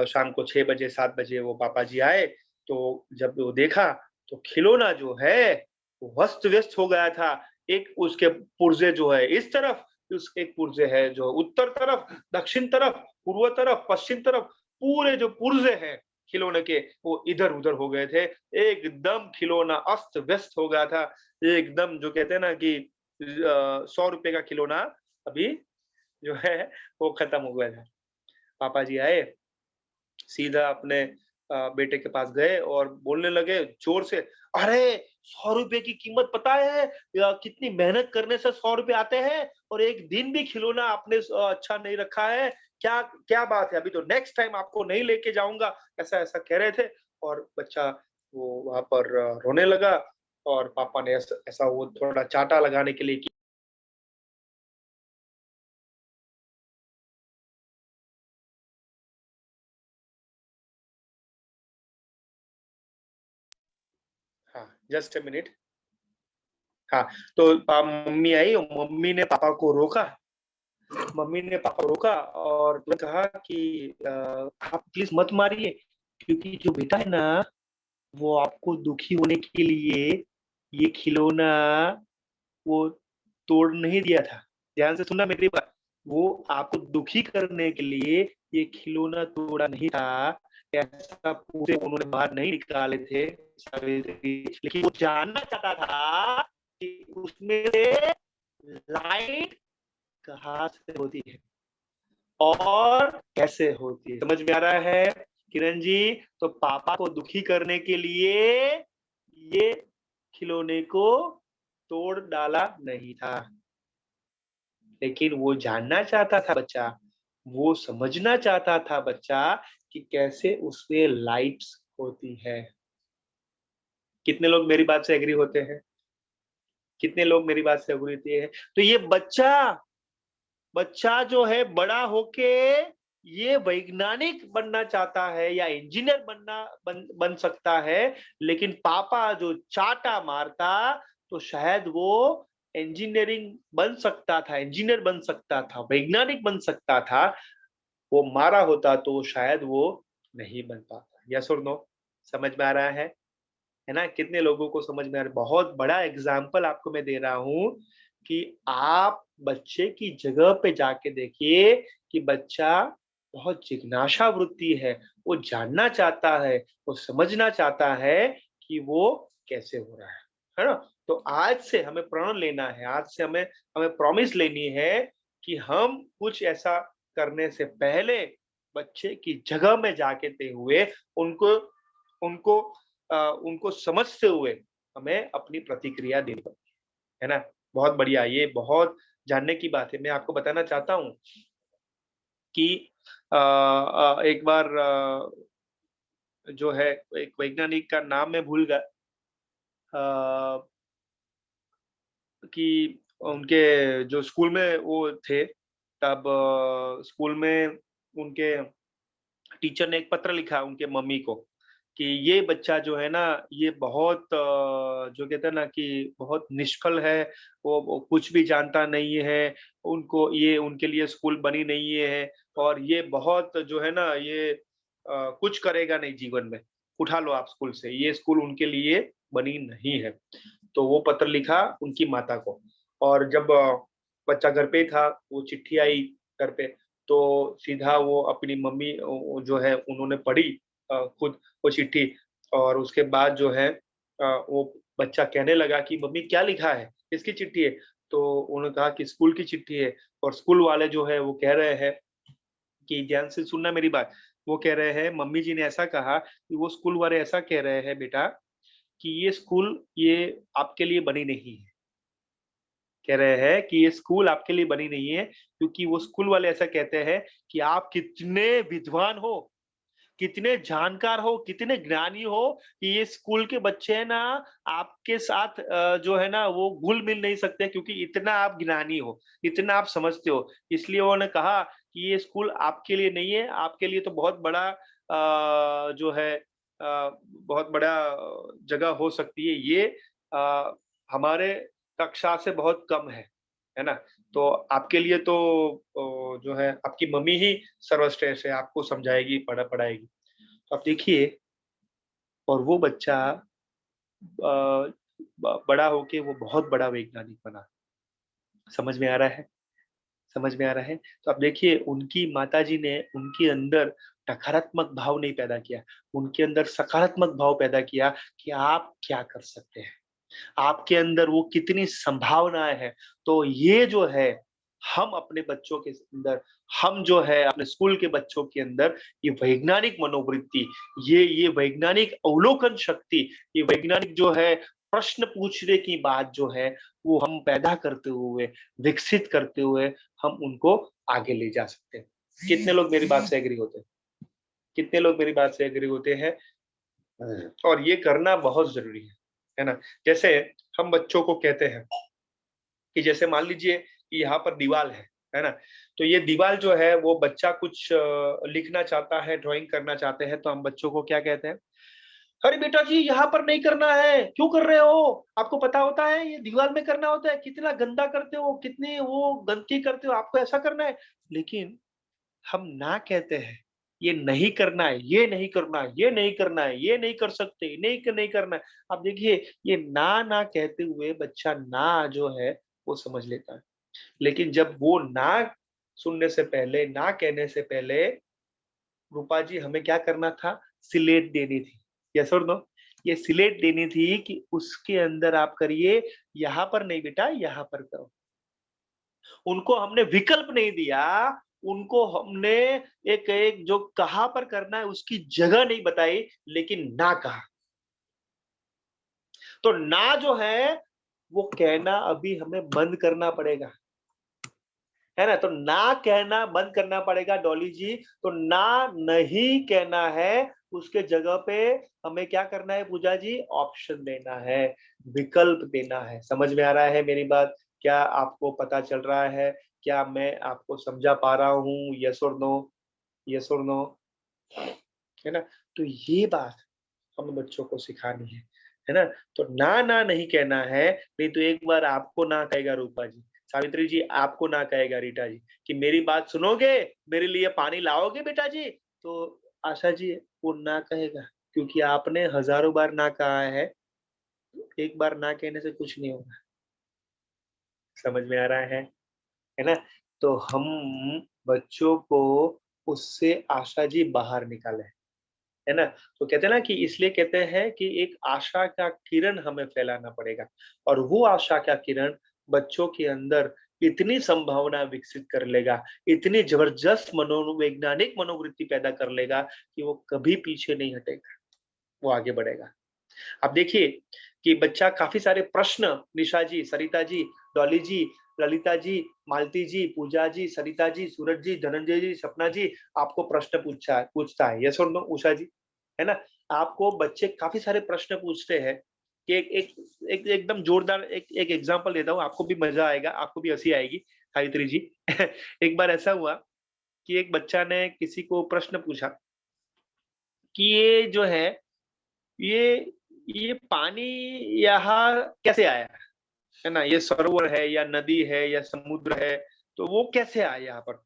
शाम को 6 बजे 7 बजे वो पापा जी आए, तो जब वो देखा तो खिलौना जो है वो अस्त व्यस्त हो गया था। एक उसके पुर्जे जो है इस तरफ, उस एक पुर्जे है जो उत्तर तरफ, दक्षिण तरफ, पूर्व तरफ, पश्चिम तरफ, पूरे जो पुर्जे हैं खिलौने के वो इधर उधर हो गए थे। एकदम खिलौना अस्त व्यस्त हो गया था। एकदम जो कहते हैं ना कि 100 रुपए का खिलौना अभी जो है वो खत्म हो गया था। पापा जी आए, सीधा अपने बेटे के पास गए और बोलने लगे जोर से, अरे 100 रुपए की कीमत पता है या कितनी मेहनत करने से 100 रुपए आते हैं, और एक दिन भी खिलौना आपने अच्छा नहीं रखा है। क्या क्या बात है, अभी तो नेक्स्ट टाइम आपको नहीं लेके जाऊंगा, ऐसा ऐसा कह रहे थे। और बच्चा वो वहां पर रोने लगा, और पापा ने ऐसा ऐसा वो थोड़ा चांटा लगाने के लिए हाँ, जस्ट अ मिनट। हाँ, तो मम्मी आई और मम्मी ने पापा को रोका। मम्मी ने पापा को रोका और तुरंत कहा कि आप प्लीज मत मारिए, क्योंकि जो बेटा है ना वो आपको दुखी होने के लिए ये खिलौना वो तोड़ नहीं दिया था। ध्यान से सुनना मेरी बात। वो आपको दुखी करने के लिए ये खिलौना तोड़ा नहीं था। ऐसा पूरे उन्होंने बाहर नहीं निकाले थे सावित्री, लेकिन वो जानना चाहता था कि उसमें से लाइट कहाँ से होती है और कैसे होती है। समझ में आ रहा है किरण जी? तो पापा को दुखी करने के लिए ये खिलौने को तोड़ डाला नहीं था, लेकिन वो जानना चाहता था बच्चा, वो समझना चाहता था बच्चा कि कैसे उसमें लाइट्स होती है। कितने लोग मेरी बात से एग्री होते हैं? कितने लोग मेरी बात से एग्री होते हैं? तो ये बच्चा बच्चा जो है बड़ा होके ये वैज्ञानिक बनना चाहता है या इंजीनियर बन सकता है, लेकिन पापा जो चाटा मारता तो शायद वो इंजीनियरिंग बन सकता था, इंजीनियर बन सकता था, वैज्ञानिक बन सकता था। वो मारा होता तो शायद वो नहीं बन पाता। यस और नो? समझ में आ रहा है ना? कितने लोगों को समझ में आ रहा है? बहुत बड़ा एग्जाम्पल आपको मैं दे रहा हूँ कि आप बच्चे की जगह पे जाके देखिए कि बच्चा बहुत जिज्ञासा वृत्ति है, वो जानना चाहता है, वो समझना चाहता है कि वो कैसे हो रहा है ना? तो आज से हमें प्रण लेना है, आज से हमें हमें प्रॉमिस लेनी है कि हम कुछ ऐसा करने से पहले बच्चे की जगह में जाके ते हुए उनको उनको उनको समझते हुए हमें अपनी प्रतिक्रिया देनी पड़ती है ना? बहुत बढ़िया, ये बहुत जानने की बात है। मैं आपको बताना चाहता हूँ कि एक बार जो है एक वैज्ञानिक का नाम मैं भूल गया, अ, कि उनके जो स्कूल में वो थे, तब स्कूल में उनके टीचर ने एक पत्र लिखा उनके मम्मी को कि ये बच्चा जो है ना ये बहुत जो कहते हैं ना कि बहुत निष्फल है, वो कुछ भी जानता नहीं है, उनको ये उनके लिए स्कूल बनी नहीं है, और ये बहुत जो है ना ये कुछ करेगा नहीं जीवन में, उठा लो आप स्कूल से, ये स्कूल उनके लिए बनी नहीं है। तो वो पत्र लिखा उनकी माता को, और जब बच्चा घर पे ही था, वो चिट्ठी आई घर पे, तो सीधा वो अपनी मम्मी जो है उन्होंने पढ़ी खुद वो चिट्ठी, और उसके बाद जो है वो बच्चा कहने लगा कि मम्मी क्या लिखा है? किसकी चिट्ठी है? तो उन्होंने कहा कि स्कूल की चिट्ठी है, और स्कूल वाले जो है वो कह रहे हैं कि ध्यान से सुनना मेरी बात। वो कह रहे हैं मम्मी जी ने ऐसा कहा कि वो स्कूल वाले ऐसा कह रहे हैं बेटा कि ये स्कूल ये आपके लिए बनी नहीं है। कह रहे हैं कि ये स्कूल आपके लिए बनी नहीं है, क्योंकि वो स्कूल वाले ऐसा कहते हैं कि आप कितने विद्वान हो, कितने जानकार हो, कितने ज्ञानी हो कि ये स्कूल के बच्चे हैं ना आपके साथ जो है ना वो घुल-मिल नहीं सकते, क्योंकि इतना आप ज्ञानी हो, इतना आप समझते हो। इसलिए उन्होंने कहा कि ये स्कूल आपके लिए नहीं है, आपके लिए तो बहुत बड़ा जो है बहुत बड़ा जगह हो सकती है। ये अ, हमारे कक्षा से बहुत कम है। है ना? तो आपके लिए तो जो है आपकी मम्मी ही सर्वश्रेष्ठ है, आपको समझाएगी, पढ़ाएगी। तो आप देखिए और वो बच्चा बड़ा होके वो बहुत बड़ा वैज्ञानिक बना। समझ में आ रहा है? समझ में आ रहा है? तो आप देखिए उनकी माताजी ने उनके अंदर नकारात्मक भाव नहीं पैदा किया, उनके अंदर सकारात्मक भाव पैदा किया कि आप क्या कर सकते हैं, आपके अंदर वो कितनी संभावनाएँ हैं। तो ये जो है, हम अपने बच्चों के अंदर, हम जो है अपने स्कूल के बच्चों के अंदर ये वैज्ञानिक मनोवृत्ति, ये वैज्ञानिक अवलोकन शक्ति, ये वैज्ञानिक जो है प्रश्न पूछने की बात जो है, वो हम पैदा करते हुए, विकसित करते हुए हम उनको आगे ले जा सकते हैं। कितने लोग मेरी बात से एग्री होते हैं? कितने लोग मेरी बात से एग्री होते हैं? और ये करना बहुत ज़रूरी है ना? जैसे हम बच्चों को कहते हैं कि जैसे मान लीजिए कि यहाँ पर दीवाल है ना? तो ये दीवाल जो है वो बच्चा कुछ लिखना चाहता है, ड्राइंग करना चाहते हैं, तो हम बच्चों को क्या कहते हैं? अरे बेटा जी यहाँ पर नहीं करना है, क्यों कर रहे हो? आपको पता होता है ये दीवार में करना होता है, कितना गंदा करते हो, कितनी वो गंदगी करते हो, आपको ऐसा करना है। लेकिन हम ना कहते हैं, ये नहीं करना है, ये नहीं करना है, ये नहीं करना है, ये नहीं कर सकते, नहीं करना है। आप देखिए ये ना कहते हुए बच्चा ना जो है वो समझ लेता है। लेकिन जब वो ना सुनने से पहले, ना कहने से पहले रूपा जी हमें क्या करना था? स्लेट देनी थी। यस और नो? ये स्लेट देनी थी कि उसके अंदर आप करिए, यहाँ पर नहीं बेटा, यहाँ पर करो। उनको हमने विकल्प नहीं दिया, उनको हमने एक एक जो कहाँ पर करना है उसकी जगह नहीं बताई, लेकिन ना कहा। तो ना जो है, वो कहना अभी हमें बंद करना पड़ेगा, है ना? तो ना कहना बंद करना पड़ेगा डॉली जी, तो ना नहीं कहना है, उसके जगह पे हमें क्या करना है पूजा जी? ऑप्शन देना है, विकल्प देना है। समझ में आ रहा है मेरी बात? क्या आपको पता चल रहा है? क्या मैं आपको समझा पा रहा हूँ? यस और नो? यस और नो? है ना? तो ये बात हमें बच्चों को सिखानी है ना? तो ना नहीं कहना है, नहीं तो एक बार आपको ना कहेगा रूपा जी, सावित्री जी आपको ना कहेगा रीटा जी कि मेरी बात सुनोगे, मेरे लिए पानी लाओगे बेटा जी? तो आशा जी वो ना कहेगा, क्योंकि आपने हज़ारों बार ना कहा है, एक बार ना कहने से कुछ नहीं होगा। समझ में आ रहा है ना? तो हम बच्चों को उससे आशा जी बाहर निकालें। है ना? तो कहते हैं ना कि इसलिए कहते हैं कि एक आशा का किरण हमें फैलाना पड़ेगा और वो आशा का किरण बच्चों के अंदर इतनी संभावना विकसित कर लेगा, इतनी ज़बरदस्त मनोवैज्ञानिक मनोवृत्ति पैदा कर लेगा कि वो कभी पीछे नहीं हटेगा, वो आगे बढ़ेगा। अब देखिए कि बच्चा काफ़ी सारे प्रश्न निशा जी, सरिता जी, डॉली जी, ललिता जी, मालती जी, पूजा जी, सरिता जी, सूरज जी, धनंजय जी, सपना जी आपको प्रश्न पूछता है। यस और नो उषा जी? है ना? आपको बच्चे काफ़ी सारे प्रश्न पूछते हैं कि एक एक एक एकदम जोरदार एक एक एग्ज़ाम्पल देता हूँ, आपको भी मज़ा आएगा, आपको भी हँसी आएगी, सावित्री जी। एक बार ऐसा हुआ कि एक बच्चा ने किसी को प्रश्न पूछा कि ये जो है, ये ये पानी यहाँ कैसे आया? है ना? ये सरोवर है या नदी है या समुद्र है, तो वो कैसे आया यहाँ पर?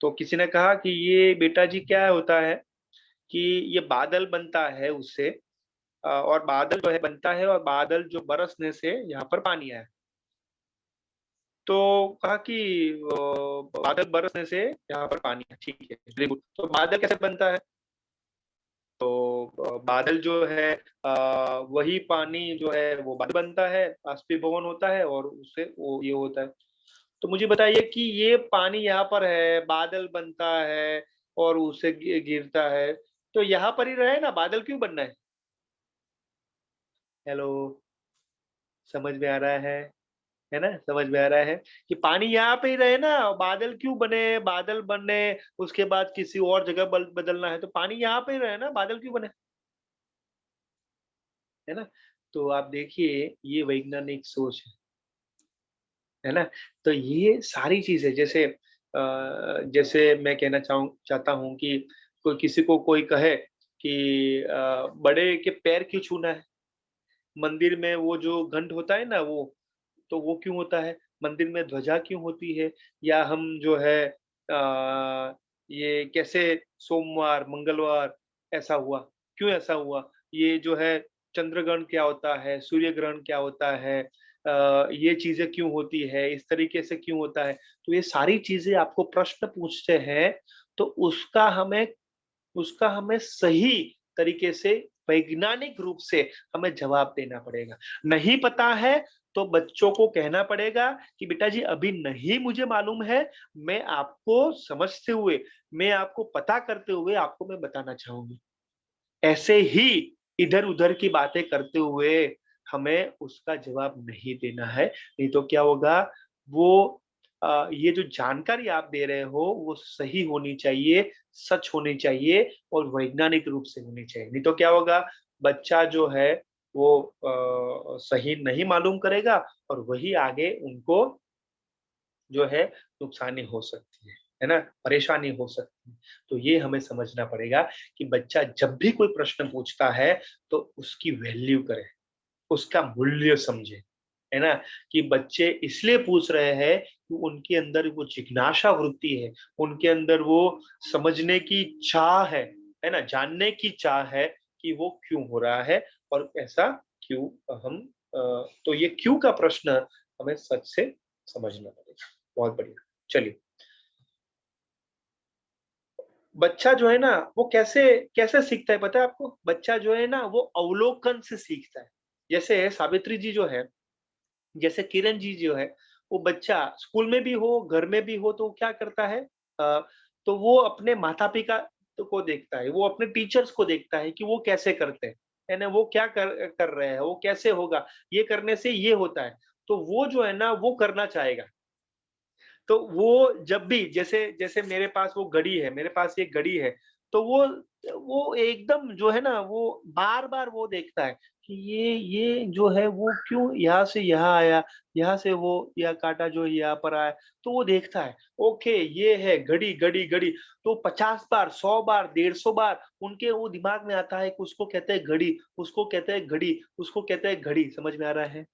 तो किसी ने कहा कि ये बेटा जी क्या होता है कि ये बादल बनता है उससे और बादल जो है बनता है और बादल जो बरसने से यहाँ पर पानी आया। तो कहा कि बादल बरसने से यहाँ पर पानी है, ठीक है, वेरी गुड। तो बादल कैसे बनता है? तो बादल जो है वही पानी जो है वो बादल बनता है, बाष्पीभवन होता है और उससे वो ये होता है। तो मुझे बताइए कि ये पानी यहाँ पर है, बादल बनता है और उससे गिरता है, तो यहाँ पर ही रहे ना, बादल क्यों बनना है? हेलो, समझ में आ रहा है ना? समझ में आ रहा है कि पानी यहाँ पे ही रहे ना, बादल क्यों बने? बादल बनने उसके बाद किसी और जगह बदलना है, तो पानी यहाँ पे ही रहे ना, बादल क्यों बने? है ना? तो आप देखिए ये वैज्ञानिक सोच है ना? तो ये सारी चीज़ें जैसे जैसे मैं कहना चाहता हूँ कि कोई किसी को कोई कहे कि बड़े के पैर क्यों छूना है? मंदिर में वो जो घंट होता है ना वो, तो वो क्यों होता है? मंदिर में ध्वजा क्यों होती है, या हम जो है ये कैसे सोमवार, मंगलवार ऐसा हुआ, क्यों ऐसा हुआ? ये जो है चंद्र ग्रहण क्या होता है, सूर्य ग्रहण क्या होता है, ये चीज़ें क्यों होती है, इस तरीके से क्यों होता है? तो ये सारी चीज़ें आपको प्रश्न पूछते हैं, तो उसका हमें सही तरीके से वैज्ञानिक रूप से हमें जवाब देना पड़ेगा। नहीं पता है तो बच्चों को कहना पड़ेगा कि बेटा जी अभी नहीं मुझे मालूम है, मैं आपको समझते हुए, मैं आपको पता करते हुए आपको मैं बताना चाहूँगी। ऐसे ही इधर-उधर की बातें करते हुए हमें उसका जवाब नहीं देना है, नहीं तो क्या होगा वो ये जो जानकारी आप दे रहे हो वो सही होनी चाहिए, सच होनी चाहिए और वैज्ञानिक रूप से होनी चाहिए। नहीं तो क्या होगा बच्चा जो है वो सही नहीं मालूम करेगा और वही आगे उनको जो है नुकसानी हो सकती है ना? परेशानी हो सकती है। तो ये हमें समझना पड़ेगा कि बच्चा जब भी कोई प्रश्न पूछता है, तो उसकी वैल्यू करें, उसका मूल्य समझें, है ना? कि बच्चे इसलिए पूछ रहे हैं कि उनके अंदर वो जिज्ञासा वृत्ति है, उनके अंदर वो समझने की चाह है ना? जानने की चाह है कि वो क्यों हो रहा है और ऐसा क्यों हम तो ये क्यों का प्रश्न हमें सच से समझना पड़ेगा। बहुत बढ़िया। चलिए, बच्चा जो है ना वो कैसे कैसे सीखता है पता है आपको? बच्चा जो है ना वो अवलोकन से सीखता है। जैसे सावित्री जी जो है, जैसे किरण जी जो है, वो बच्चा स्कूल में भी हो, घर में भी हो तो वो क्या करता है तो वो अपने माता-पिता को देखता है, वो अपने टीचर्स को देखता है कि वो कैसे करते हैं, है ना? वो क्या कर कर रहे हैं, वो कैसे होगा, ये करने से ये होता है। तो वो जो है ना वो करना चाहेगा। तो वो जब भी जैसे जैसे मेरे पास वो घड़ी है, मेरे पास एक घड़ी है, तो वो एकदम जो है ना वो बार-बार वो देखता है कि ये जो है वो क्यों यहाँ से यहाँ आया, यहाँ से वो या काँटा जो यहाँ पर आया, तो वो देखता है, ओके ये है घड़ी, घड़ी, घड़ी, तो 50 बार, 100 बार, 150 बार उनके वो दिमाग में आता है कि उसको कहते हैं घड़ी, उसको कहते हैं घड़ी, उसको कहते हैं घड़ी, समझ में आ रहा है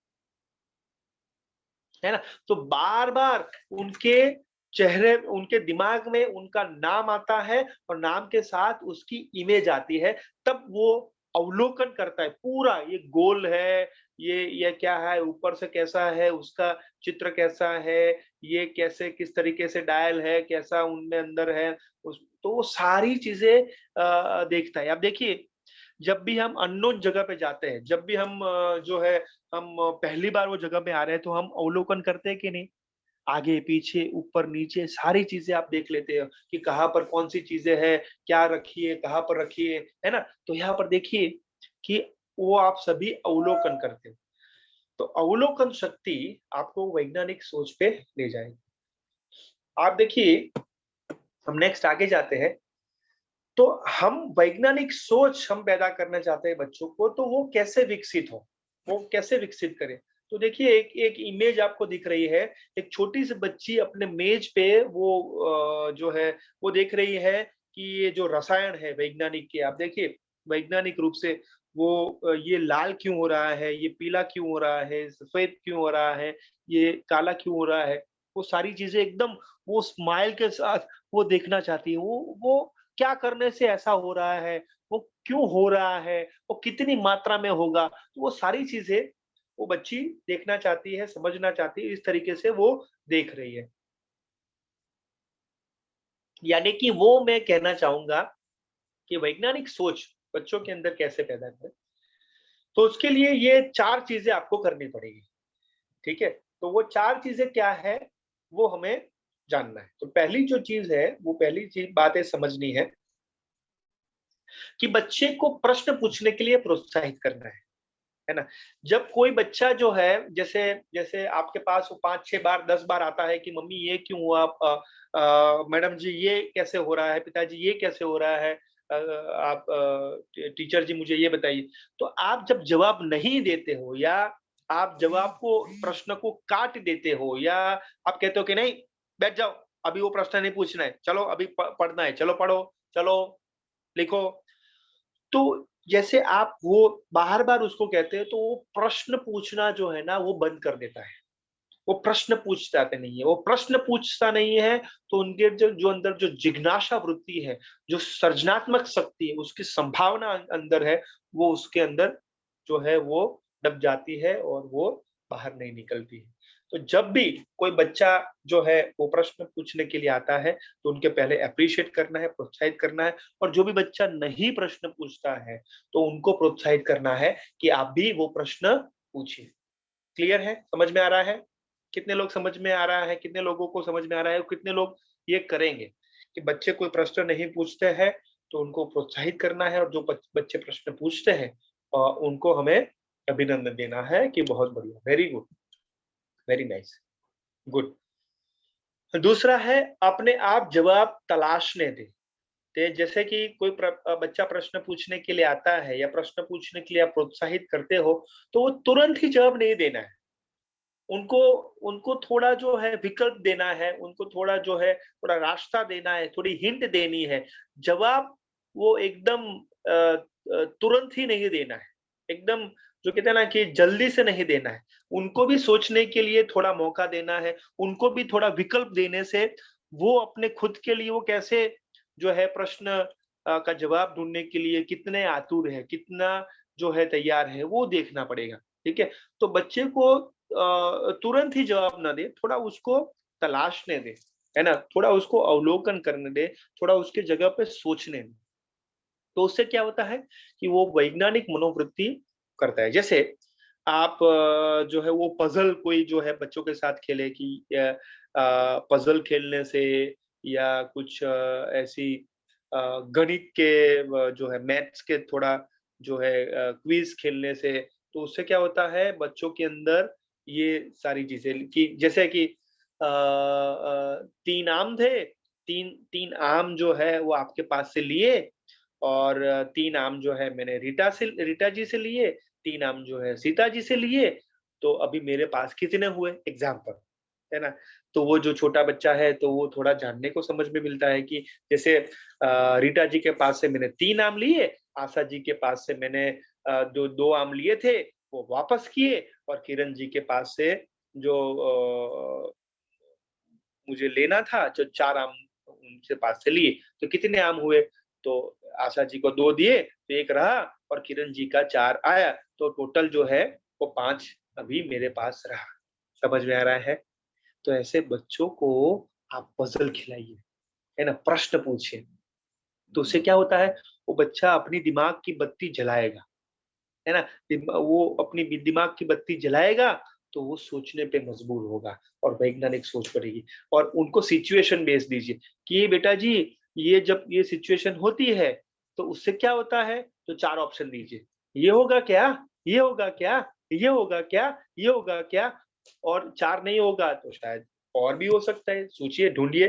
ना? तो बार-बार उनके चेहरे उनके दिमाग में उनका नाम आता है और नाम के साथ उसकी इमेज आती है, तब वो अवलोकन करता है पूरा ये गोल है, ये क्या है, ऊपर से कैसा है, उसका चित्र कैसा है, ये कैसे किस तरीके से डायल है, कैसा उनमें अंदर है, उस तो वो सारी चीज़ें देखता है। अब देखिए जब भी हम अननोन जगह पे जाते हैं, जब भी हम जो है हम पहली बार वो जगह पे आ रहे हैं, तो हम अवलोकन करते हैं कि नहीं? आगे, पीछे, ऊपर, नीचे सारी चीज़ें आप देख लेते हो कि कहाँ पर कौन-सी चीज़ें हैं, क्या रखी है, कहाँ पर रखी है ना? तो यहाँ पर देखिए कि वो आप सभी अवलोकन करते हो। तो अवलोकन शक्ति आपको वैज्ञानिक सोच पे ले जाएगी। आप देखिए, हम नेक्स्ट आगे जाते हैं तो हम वैज्ञानिक सोच हम पैदा करना चाहते हैं बच्चों को, तो वो कैसे विकसित हो? वो कैसे विकसित करें? तो देखिए एक एक इमेज आपको दिख रही है, एक छोटी-सी बच्ची अपने मेज पे वो जो है वो देख रही है कि ये जो रसायन है वैज्ञानिक के आप देखिए, वैज्ञानिक रूप से वो ये लाल क्यों हो रहा है, ये पीला क्यों हो रहा है, सफ़ेद क्यों हो रहा है, ये काला क्यों हो रहा है? वो सारी चीज़ें एकदम वो स्माइल के साथ वो देखना चाहती है। वो क्या करने से ऐसा हो रहा है? वो क्यों हो रहा है? वो कितनी मात्रा में होगा? तो वो सारी चीज़ें वो बच्ची देखना चाहती है, समझना चाहती है, इस तरीके से वो देख रही है। यानी कि वो मैं कहना चाहूँगा कि वैज्ञानिक सोच बच्चों के अंदर कैसे पैदा करें? तो उसके लिए ये 4 चीज़ें आपको करनी पड़ेगी, ठीक है? तो वो 4 चीज़ें क्या है, वो हमें जानना है। तो पहली जो चीज़ है, वो पहली चीज़ बातें समझनी है कि बच्चे को प्रश्न पूछने के लिए प्रोत्साहित करना है ना? जब कोई बच्चा जो है जैसे जैसे आपके पास वो 5-6 बार 10 बार आता है कि मम्मी ये क्यों हुआ? मैडम जी ये कैसे हो रहा है? पिताजी ये कैसे हो रहा है? आप टीचर जी मुझे ये बताइए। तो आप जब जवाब नहीं देते हो या आप जवाब को प्रश्न को काट देते हो या आप कहते हो कि नहीं बैठ जाओ, अभी वो प्रश्न नहीं पूछना है, चलो अभी पढ़ना है, चलो पढ़ो, चलो लिखो। तो जैसे आप वो बार-बार उसको कहते हैं तो वो प्रश्न पूछना जो है ना वो बंद कर देता है। वो प्रश्न पूछता नहीं है। वो प्रश्न पूछता नहीं है तो उनके जो जो अंदर जो जिज्ञासा वृत्ति है, जो सृजनात्मक शक्ति है, उसकी संभावना अंदर है, वो उसके अंदर जो है वो दब जाती है और वो बाहर नहीं निकलती है। तो जब भी कोई बच्चा जो है वो प्रश्न पूछने के लिए आता है, तो उनके पहले एप्रिशिएट करना है, प्रोत्साहित करना है, और जो भी बच्चा नहीं प्रश्न पूछता है, तो उनको प्रोत्साहित करना है कि आप भी वो प्रश्न पूछिए। क्लियर है? समझ में आ रहा है? कितने लोग समझ में आ रहा है? कितने लोगों को समझ में आ रहा है? और कितने लोग ये करेंगे कि बच्चे कोई प्रश्न नहीं पूछते हैं, तो उनको प्रोत्साहित करना है, और जो बच्चे प्रश्न पूछते हैं उनको हमें अभिनंदन देना है कि बहुत बढ़िया, very good, very nice, good. दूसरा है अपने आप जवाब तलाशने दें। ते जैसे कि कोई बच्चा प्रश्न पूछने के लिए आता है या प्रश्न पूछने के लिए आप प्रोत्साहित करते हो, तो वो तुरंत ही जवाब नहीं देना है। उनको उनको थोड़ा जो है विकल्प देना है, उनको थोड़ा जो है थोड़ा रास्ता देना है, थोड़ी हिंट देनी है। जवाब वो एकदम तुरंत ही नहीं देना है। एकदम जो कहते हैं ना कि जल्दी से नहीं देना है। उनको भी सोचने के लिए थोड़ा मौका देना है, उनको भी थोड़ा विकल्प देने से वो अपने खुद के लिए वो कैसे जो है प्रश्न का जवाब ढूँढने के लिए कितने आतुर है, कितना जो है तैयार है, वो देखना पड़ेगा। ठीक है? तो बच्चे को तुरंत ही जवाब ना दें, थोड़ा उसको तलाशने दें, है ना? थोड़ा उसको अवलोकन करने दें, थोड़ा उसके जगह पे सोचने दें। तो उससे क्या होता है कि वो वैज्ञानिक मनोवृत्ति करता है। जैसे आप जो है वो पज़ल कोई जो है बच्चों के साथ खेले कि पज़ल खेलने से या कुछ ऐसी गणित के जो है मैथ्स के थोड़ा जो है क्विज़ खेलने से, तो उससे क्या होता है बच्चों के अंदर ये सारी चीज़ें कि जैसे कि 3 आम थे, 3 आम जो है वो आपके पास से लिए, और 3 आम जो है मैंने रीटा जी से लिए, 3 आम जो है सीता जी से लिए, तो अभी मेरे पास कितने हुए? एग्ज़ाम्पल, है ना? तो वो जो छोटा बच्चा है तो वो थोड़ा जानने को समझ में मिलता है कि जैसे रीटा जी के पास से मैंने 3 आम लिए, आशा जी के पास से मैंने जो 2 आम लिए थे, वो वापस किए, और किरण जी के पास से जो मुझे लेना था, जो 4 आम उनके पास से लिए, तो कितने आम हुए? तो आशा जी को 2 दिए, तो 1 रहा, और किरण जी का 4 आया, तो टोटल जो है वो 5 अभी मेरे पास रहा। समझ में आ रहा है? तो ऐसे बच्चों को आप पज़ल खिलाइए, है ना? प्रश्न पूछिए, तो उससे क्या होता है, वो बच्चा अपनी दिमाग की बत्ती जलाएगा, है ना? वो अपनी दिमाग की बत्ती जलाएगा, तो वो सोचने पे मजबूर होगा और वैज्ञानिक सोच बढ़ेगी। और उनको सिचुएशन बेस्ड दीजिए कि ये बेटा जी, ये जब ये सिचुएशन होती है, तो उससे क्या होता है? तो 4 ऑप्शन दीजिए। ये होगा क्या? ये होगा क्या? ये होगा क्या? ये होगा क्या? और 4 नहीं होगा तो शायद और भी हो सकता है। सोचिए, ढूँढिए,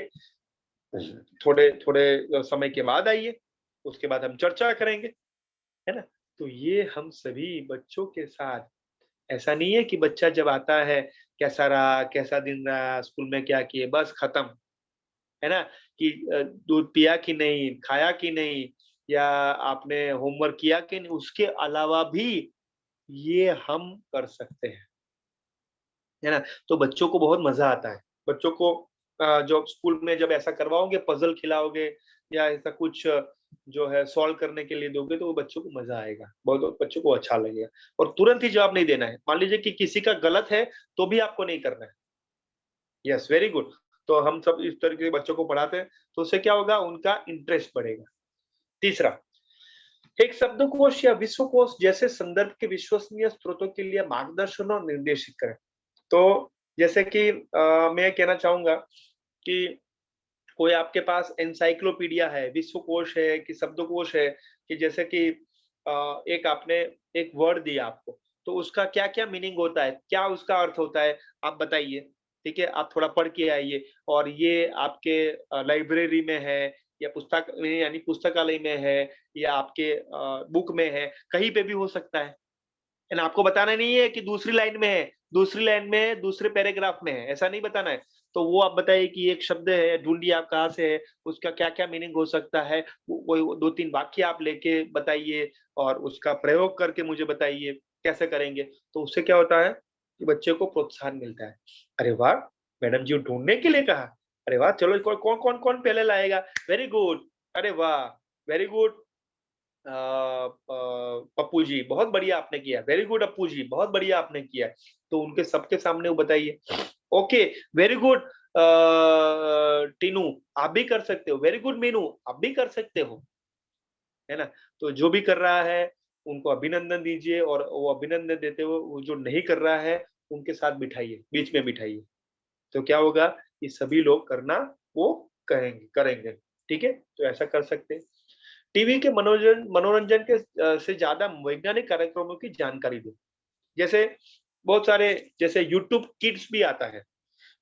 थोड़े थोड़े समय के बाद आइए, उसके बाद हम चर्चा करेंगे, है ना? तो ये हम सभी बच्चों के साथ, ऐसा नहीं है कि बच्चा जब आता है, कैसा रहा, कैसा दिन रहा, स्कूल में क्या किए, बस खत्म, है ना? कि दूध पिया कि नहीं, खाया कि नहीं, या आपने होमवर्क किया कि नहीं, उसके अलावा भी ये हम कर सकते हैं, है ना? तो बच्चों को बहुत मज़ा आता है। बच्चों को जो स्कूल में जब ऐसा करवाओगे, पज़ल खिलाओगे या ऐसा कुछ जो है सॉल्व करने के लिए दोगे, तो वो बच्चों को मज़ा आएगा, बहुत बच्चों को अच्छा लगेगा। और तुरंत ही जवाब नहीं देना है। मान लीजिए कि किसी का गलत है, तो भी आपको नहीं करना है। Yes, very good. तो हम सब इस तरीके के बच्चों को पढ़ाते हैं, तो उससे क्या होगा, उनका इंटरेस्ट बढ़ेगा। तीसरा, एक शब्दकोश या विश्वकोश जैसे संदर्भ के विश्वसनीय स्रोतों के लिए मार्गदर्शन और निर्देशित करें। तो जैसे कि मैं कहना चाहूँगा कि कोई आपके पास एनसाइक्लोपीडिया है, विश्वकोश है कि शब्दकोश है, कि जैसे कि एक आपने एक वर्ड दिया आपको, तो उसका क्या-क्या मीनिंग होता है, क्या उसका अर्थ होता है, आप बताइए, ठीक है? आप थोड़ा पढ़ के आइए, और ये आपके लाइब्रेरी में है, या पुस्तक में यानी पुस्तकालय में है, या आपके बुक में है, कहीं पे भी हो सकता है ना? आपको बताना नहीं है कि दूसरी लाइन में है, दूसरी लाइन में है, दूसरे पैराग्राफ में है, ऐसा नहीं बताना है। तो वो आप बताइए कि एक शब्द है, ढूँढिए आप कहाँ से है, उसका क्या-क्या मीनिंग हो सकता है। वो कोई 2-3 वाक्य आप लेके बताइए, और उसका प्रयोग करके मुझे बताइए, कैसे करेंगे? तो उससे क्या होता है, कि बच्चे को प्रोत्साहन मिलता है। अरे वाह, मैडम जी ढूंढने के लिए कहा, अरे वाह, चलो कौन कौन कौन पहले लाएगा, वेरी गुड, अरे वाह, वेरी गुड पप्पू जी, बहुत बढ़िया आपने किया, वेरी गुड अप्पू जी, बहुत बढ़िया आपने किया। तो उनके सबके सामने वो बताइए, ओके, वेरी गुड टीनू, आप भी कर सकते हो, वेरी गुड मीनू, आप भी कर सकते हो, है ना। तो जो भी कर रहा है उनको अभिनंदन दीजिए, और वो अभिनंदन देते हुए वो जो नहीं कर रहा है उनके साथ बिठाइए, बीच में बिठाइए। तो क्या होगा कि सभी लोग करना वो कहेंगे करेंगे। ठीक है, तो ऐसा कर सकते हैं। टीवी के मनोरंजन मनोरंजन के से ज्यादा वैज्ञानिक कार्यक्रमों की जानकारी दो। जैसे बहुत सारे, जैसे यूट्यूब किड्स भी आता है।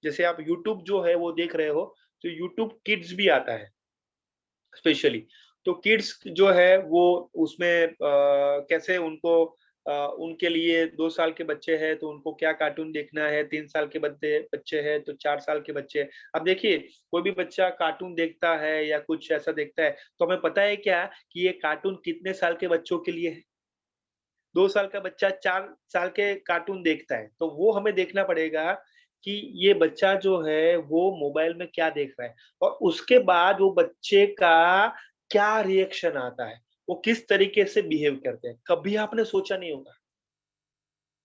जैसे आप यूट्यूब जो है वो देख रहे हो, तो यूट्यूब किड्स भी आता है स्पेशली। तो किड्स जो है वो उसमें कैसे उनको उनके लिए 2 साल के बच्चे हैं तो उनको क्या कार्टून देखना है, 3 साल के बच्चे बच्चे हैं तो 4 साल के बच्चे। अब देखिए, कोई भी बच्चा कार्टून देखता है या कुछ ऐसा देखता है, तो हमें पता है क्या कि ये कार्टून कितने साल के बच्चों के लिए है? 2 साल का बच्चा 4 साल के कार्टून देखता है, तो वो हमें देखना पड़ेगा कि ये बच्चा जो है वो मोबाइल में क्या देख रहा है, और उसके बाद वो बच्चे का क्या रिएक्शन आता है, वो किस तरीके से बिहेव करते हैं, कभी आपने सोचा नहीं होगा।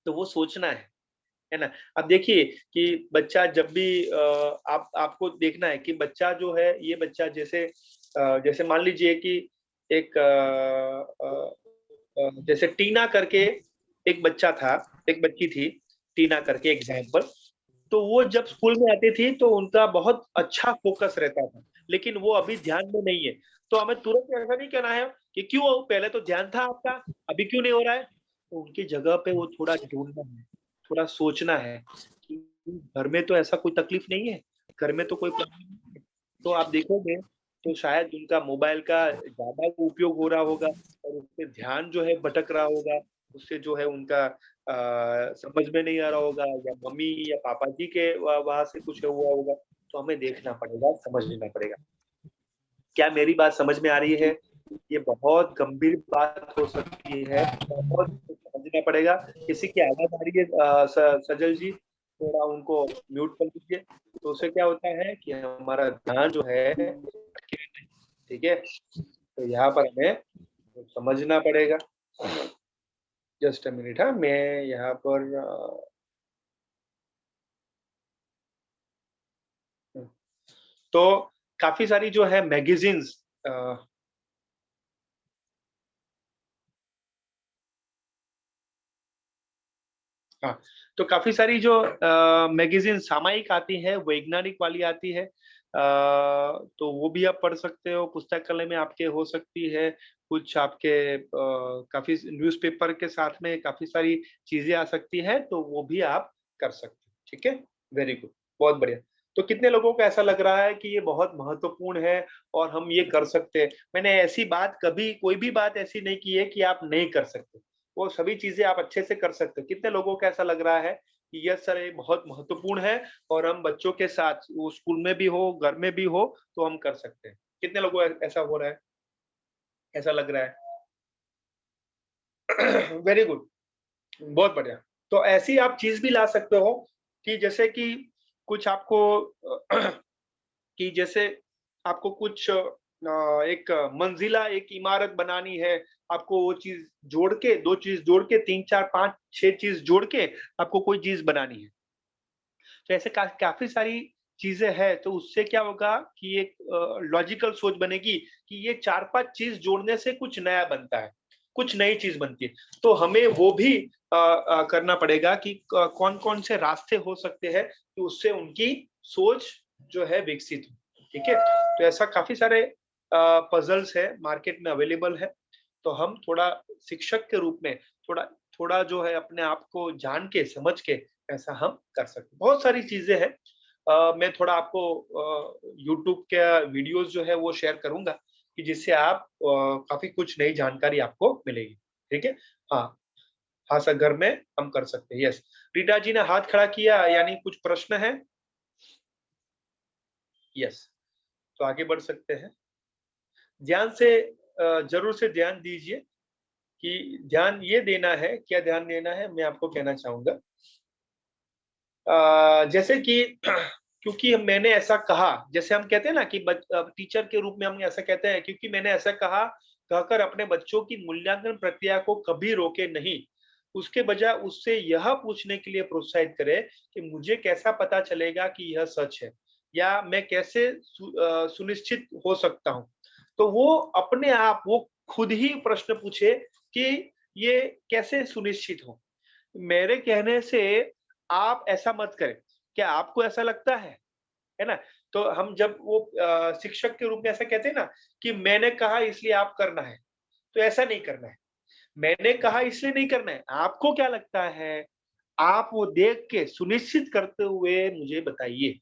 तो वो सोचना है ना? अब देखिए कि बच्चा जब भी आप आपको देखना है कि बच्चा जो है, ये बच्चा जैसे जैसे मान लीजिए कि एक जैसे टीना करके एक बच्चा था, एक बच्ची थी, टीना करके एग्जाम्पल। तो वो जब स्कूल में आती थी तो उनका बहुत अच्छा फोकस रहता था, लेकिन वो अभी ध्यान में नहीं है। तो हमें तुरंत ऐसा नहीं कहना है कि क्यों, पहले तो ध्यान था आपका, अभी क्यों नहीं हो रहा है? तो उनकी जगह पे वो थोड़ा ढूंढना है, थोड़ा सोचना है कि घर में तो ऐसा कोई तकलीफ नहीं है, घर में तो कोई प्रॉब्लम नहीं है। तो आप देखोगे तो शायद उनका मोबाइल का ज़्यादा उपयोग हो रहा होगा, और उससे ध्यान जो है भटक रहा होगा, उससे जो है उनका समझ में नहीं आ रहा होगा, या मम्मी या पापा जी के वहाँ से कुछ हुआ होगा। तो हमें देखना पड़ेगा, समझना पड़ेगा। क्या मेरी बात समझ में आ रही है? ये बहुत गंभीर बात हो सकती है, बहुत समझना पड़ेगा। किसी की आवाज़ आ रही है सजल जी, थोड़ा उनको म्यूट कर दीजिए। तो उससे क्या होता है कि हमारा ध्यान जो है, ठीक है? तो यहाँ पर हमें समझना पड़ेगा। जस्ट अ मिनट, हाँ, मैं यहाँ पर तो काफ़ी सारी जो है मैगज़ीन्स हाँ, तो काफ़ी सारी जो मैगज़ीन सामयिक आती है, वैज्ञानिक वाली आती है। तो वो भी आप पढ़ सकते हो, पुस्तकालय में आपके हो सकती है। कुछ आपके काफ़ी न्यूज़पेपर के साथ में काफ़ी सारी चीज़ें आ सकती हैं, तो वो भी आप कर सकते हो। ठीक है? वेरी गुड, बहुत बढ़िया। तो कितने लोगों को ऐसा लग रहा है कि ये बहुत महत्वपूर्ण है और हम ये कर सकते हैं? मैंने ऐसी बात कभी, कोई भी बात ऐसी नहीं की है कि आप नहीं कर सकते। वो सभी चीज़ें आप अच्छे से कर सकते हो। कितने लोगों को ऐसा लग रहा है कि यस सर, ये बहुत महत्वपूर्ण है और हम बच्चों के साथ, वो स्कूल में भी हो, घर में भी हो, तो हम कर सकते हैं। कितने लोगों को ऐसा हो रहा है, ऐसा लग रहा है? वेरी गुड, बहुत बढ़िया। तो ऐसी आप चीज़ भी ला सकते हो कि जैसे कि कुछ आपको कि जैसे आपको कुछ एक मंजिला एक इमारत बनानी है, आपको वो चीज़ जोड़ के, 2 चीज़ जोड़ के, 3, 4, 5, 6 चीज़ जोड़ के आपको कोई चीज़ बनानी है। तो ऐसे काफ़ी सारी चीज़ें हैं, तो उससे क्या होगा कि एक लॉजिकल सोच बनेगी कि ये 4-5 चीज़ जोड़ने से कुछ नया बनता है, कुछ नई चीज़ बनती है। तो हमें वो भी करना पड़ेगा कि क कौन-कौन से रास्ते हो सकते हैं कि उससे उनकी सोच जो है विकसित हो, ठीक है? तो ऐसा काफ़ी सारे पज़ल्स है, मार्केट में अवेलेबल है। तो हम थोड़ा शिक्षक के रूप में थोड़ा थोड़ा जो है अपने आप को जान के, समझ के ऐसा हम कर सकते हैं। बहुत सारी चीज़ें हैं। मैं थोड़ा आपको यूट्यूब के वीडियोज़ जो है वो शेयर करूँगा कि जिससे आप काफ़ी कुछ नई जानकारी आपको मिलेगी। ठीक है? हाँ, हाँ सर, घर में हम कर सकते हैं। यस, रीटा जी ने हाथ खड़ा किया, यानी कुछ प्रश्न है? यस, तो आगे बढ़ सकते हैं। ध्यान से ज़रूर से ध्यान दीजिए कि ध्यान ये देना है, क्या ध्यान देना है मैं आपको कहना चाहूँगा। जैसे कि क्योंकि मैंने ऐसा कहा, जैसे हम कहते हैं ना कि टीचर के रूप में हम ऐसा कहते हैं, क्योंकि मैंने ऐसा कहा, कहकर अपने बच्चों की मूल्यांकन प्रक्रिया को कभी रोके नहीं। उसके बजाय उससे यह पूछने के लिए प्रोत्साहित करें कि मुझे कैसा पता चलेगा कि यह सच है, या मैं कैसे सुनिश्चित हो सकता हूँ। तो वो अपने आप वो खुद ही प्रश्न पूछे कि ये कैसे सुनिश्चित हो? मेरे कहने से आप ऐसा मत करें। क्या आपको ऐसा लगता है ना? तो हम जब वो शिक्षक के रूप में ऐसा कहते हैं ना कि मैंने कहा इसलिए आप करना है, तो ऐसा नहीं करना है। मैंने कहा इसलिए नहीं करना है, आपको क्या लगता है? आप वो देख के सुनिश्चित करते हुए मुझे बताइए,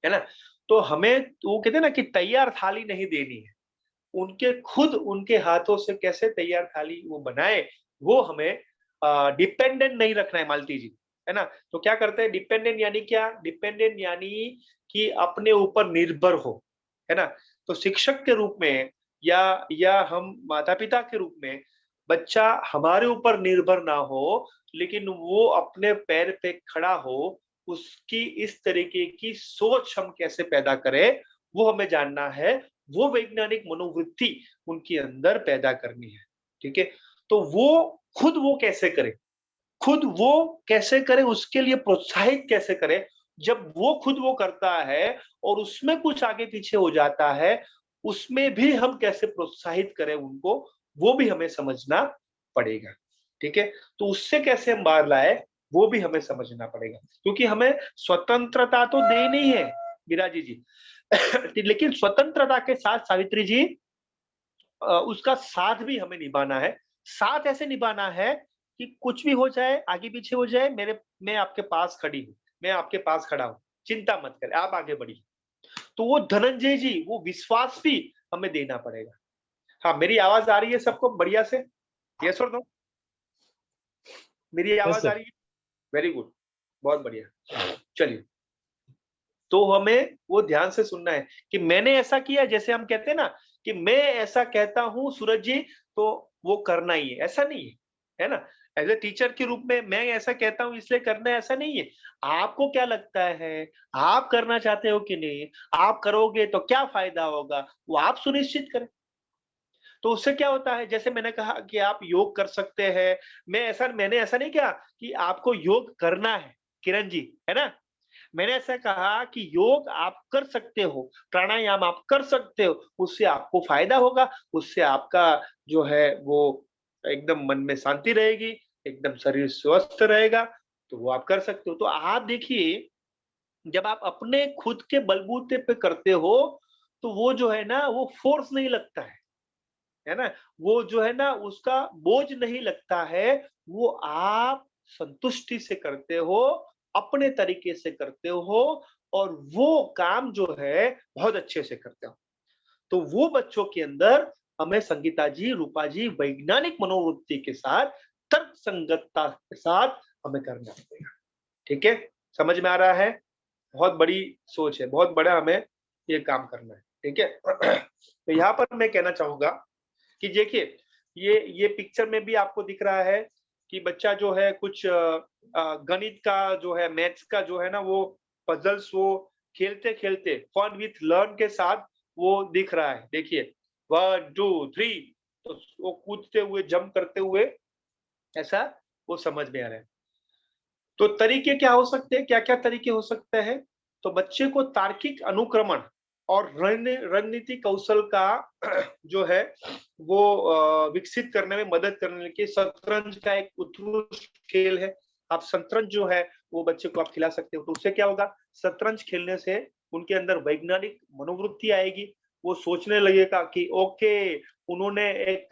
है ना? तो हमें वो कहते हैं ना कि तैयार थाली नहीं देनी है। उनके खुद उनके हाथों से कैसे तैयार थाली वो बनाए, वो हमें डिपेंडेंट नहीं रखना है मालती जी, है ना? तो क्या करते हैं डिपेंडेंट यानी क्या? डिपेंडेंट यानी कि अपने ऊपर निर्भर हो, है ना? तो शिक्षक के रूप में या हम माता-पिता के रूप में बच्चा हमारे ऊपर निर्भर ना हो, लेकिन वो अपने पैर पे खड़ा हो, उसकी इस तरीके की सोच हम कैसे पैदा करें, वो हमें जानना है। वो वैज्ञानिक मनोवृत्ति उनके अंदर पैदा करनी है, ठीक है? तो वो कैसे करे? खुद वो कैसे करे, उसके लिए प्रोत्साहित कैसे करे? जब वो खुद वो करता है और उसमें कुछ आगे-पीछे हो जाता है, उसमें भी हम कैसे प्रोत्साहित करें उनको, वो भी हमें समझना पड़ेगा, ठीक है? तो उससे कैसे हम बाहर लाएँ, वो भी हमें समझना पड़ेगा, क्योंकि हमें स्वतंत्रता तो देनी है, बिराजी जी। लेकिन स्वतंत्रता के साथ सावित्री जी उसका साथ भी हमें निभाना है। साथ ऐसे निभाना है कि कुछ भी हो जाए, आगे-पीछे हो जाए, मैं आपके पास खड़ी हूँ, मैं आपके पास खड़ा हूँ, चिंता मत करें, आप आगे बढ़िए। तो वो धनंजय जी, वो विश्वास भी हमें देना पड़ेगा। हाँ, मेरी आवाज़ आ रही है सबको बढ़िया से? येस और नो? मेरी यस आवाज़ आ सर। रही है? वेरी गुड, बहुत बढ़िया। चलिए, तो हमें वो ध्यान से सुनना है कि मैंने ऐसा किया, जैसे हम कहते हैं ना कि मैं ऐसा कहता हूँ सूरज जी, तो वो करना ही है, ऐसा नहीं है, है ना? एज़ अ टीचर के रूप में मैं ऐसा कहता हूँ इसलिए करना है, ऐसा नहीं है। आपको क्या लगता है? आप करना चाहते हो कि नहीं? आप करोगे तो क्या फ़ायदा होगा? वो आप सुनिश्चित करें। तो उससे क्या होता है, जैसे मैंने कहा कि आप योग कर सकते हैं, मैंने ऐसा नहीं कहा कि आपको योग करना है, किरण जी, है ना? मैंने ऐसा कहा कि योग आप कर सकते हो, प्राणायाम आप कर सकते हो, उससे आपको फ़ायदा होगा, उससे आपका जो है वो एकदम मन में शांति रहेगी, एकदम शरीर स्वस्थ रहेगा, तो वो आप कर सकते हो। तो आप देखिए, जब आप अपने खुद के बलबूते पे करते हो, तो वो जो है ना, वो फ़ोर्स नहीं लगता है ना? वो जो है ना, उसका बोझ नहीं लगता है, वो आप संतुष्टि से करते हो, अपने तरीके से करते हो और वो काम जो है बहुत अच्छे से करते हो। तो वो बच्चों के अंदर हमें संगीता जी, रूपा जी वैज्ञानिक मनोवृत्ति के साथ, तर्क संगतता के साथ हमें करना पड़ेगा। ठीक है? समझ में आ रहा है? बहुत बड़ी सोच है, बहुत बड़ा हमें ये काम करना है। ठीक है? तो यहाँ पर मैं कहना चाहूँगा कि देखिए, ये पिक्चर में भी आपको दिख रहा है कि बच्चा जो है कुछ गणित का जो है, मैथ्स का जो है ना, वो पज़ल्स वो खेलते-खेलते फन विथ लर्न के साथ वो दिख रहा है। देखिए 1 2 3 तो वो कूदते हुए, जंप करते हुए ऐसा वो समझ में आ रहा है। तो तरीके क्या हो सकते हैं? क्या-क्या तरीके हो सकते हैं? तो बच्चे को तार्किक अनुक्रमण और रणनीति कौशल का जो है वो विकसित करने में मदद करने के शतरंज का एक उत्कृष्ट खेल है। आप शतरंज जो है वो बच्चे को आप खिला सकते हो, तो उससे क्या होगा? शतरंज खेलने से उनके अंदर वैज्ञानिक मनोवृत्ति आएगी। वो सोचने लगेगा कि ओके, उन्होंने एक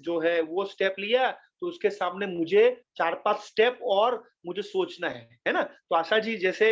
जो है वो स्टेप लिया, तो उसके सामने मुझे 4-5 स्टेप और मुझे सोचना है ना? तो आशा जी जैसे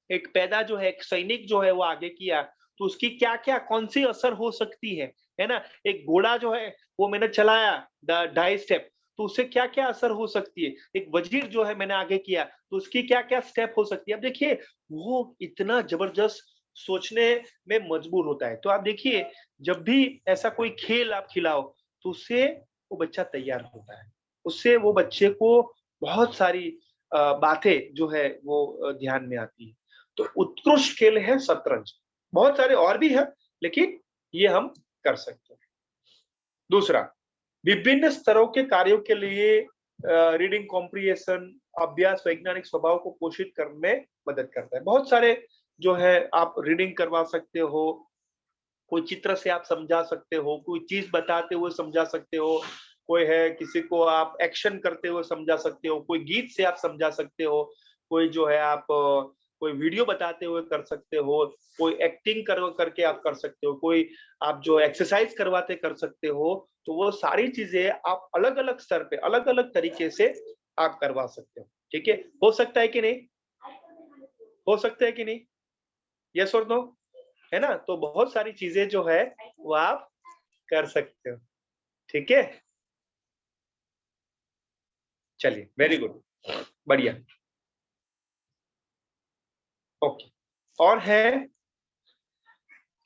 एक पैदा जो है, एक सैनिक जो है वो आगे किया, तो उसकी क्या-क्या कौन-सी असर हो सकती है ना? एक घोड़ा जो है वो मैंने चलाया ढाई स्टेप, तो उससे क्या-क्या असर हो सकती है? एक वज़ीर जो है मैंने आगे किया, तो उसकी क्या-क्या स्टेप हो सकती है? अब देखिए, वो इतना ज़बरदस्त सोचने में मजबूर होता है। तो आप देखिए, जब भी ऐसा कोई खेल आप खिलाओ, तो उससे वो बच्चा तैयार होता है। उससे वो बच्चे को बहुत सारी बातें जो है वो ध्यान में आती है। तो उत्कृष्ट खेल है शतरंज। बहुत सारे और भी है, लेकिन ये हम कर सकते हैं। दूसरा, विभिन्न स्तरों के कार्यों के लिए रीडिंग कॉम्प्रिहेंशन अभ्यास वैज्ञानिक स्वभाव को पोषित करने में मदद करता है। बहुत सारे जो है आप रीडिंग करवा सकते हो, कोई चित्र से आप समझा सकते हो, कोई चीज बताते हुए समझा सकते हो, कोई है किसी को आप एक्शन करते हुए समझा सकते हो, कोई गीत से आप समझा सकते हो, कोई जो है आप कोई वीडियो बताते हुए कर सकते हो, कोई एक्टिंग करके आप कर सकते हो, कोई आप जो एक्सरसाइज करवाते कर सकते हो। तो वो सारी चीजें आप अलग अलग स्तर पे अलग अलग तरीके से आप करवा सकते हो। ठीक है, हो सकता है कि नहीं? हो सकता है कि नहीं? यस और नो? है ना? तो बहुत सारी चीजें जो है वो आप कर सकते हो। ठीक है, चलिए, वेरी गुड, बढ़िया। ओके, और है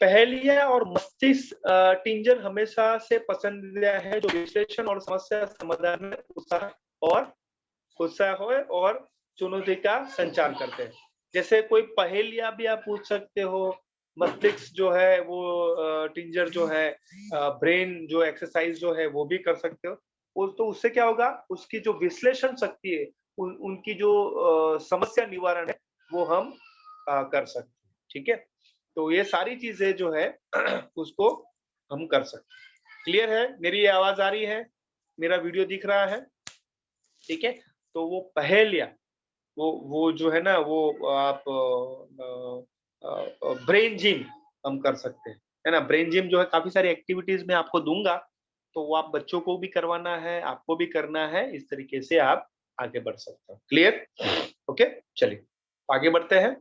पहेलियां और मस्तिष्क टिंजर हमेशा से पसंदीदा है, जो विश्लेषण और समस्या समाधान में उत्साह हो और चुनौती का संचार करते हैं। जैसे कोई पहेलियां भी आप पूछ सकते हो, मस्तिष्क जो है वो टिंजर जो है ब्रेन जो एक्सरसाइज जो है वो भी कर सकते हो। वो तो उससे क्या होगा, उसकी जो विश्लेषण शक्ति है, उनकी जो समस्या निवारण है वो हम कर सकते हैं। ठीक है, तो ये सारी चीजें जो है उसको हम कर सकते हैं। क्लियर है? मेरी आवाज आ रही है? मेरा वीडियो दिख रहा है? ठीक है, तो वो पहेलियां, वो जो है ना वो आप ब्रेन जिम हम कर सकते हैं, है ना? ब्रेन जिम जो है काफी सारी एक्टिविटीज में आपको दूंगा, तो वो आप बच्चों को भी करवाना है, आपको भी करना है, इस तरीके से आप आगे बढ़ सकते हो। क्लियर? ओके, चलिए आगे बढ़ते हैं।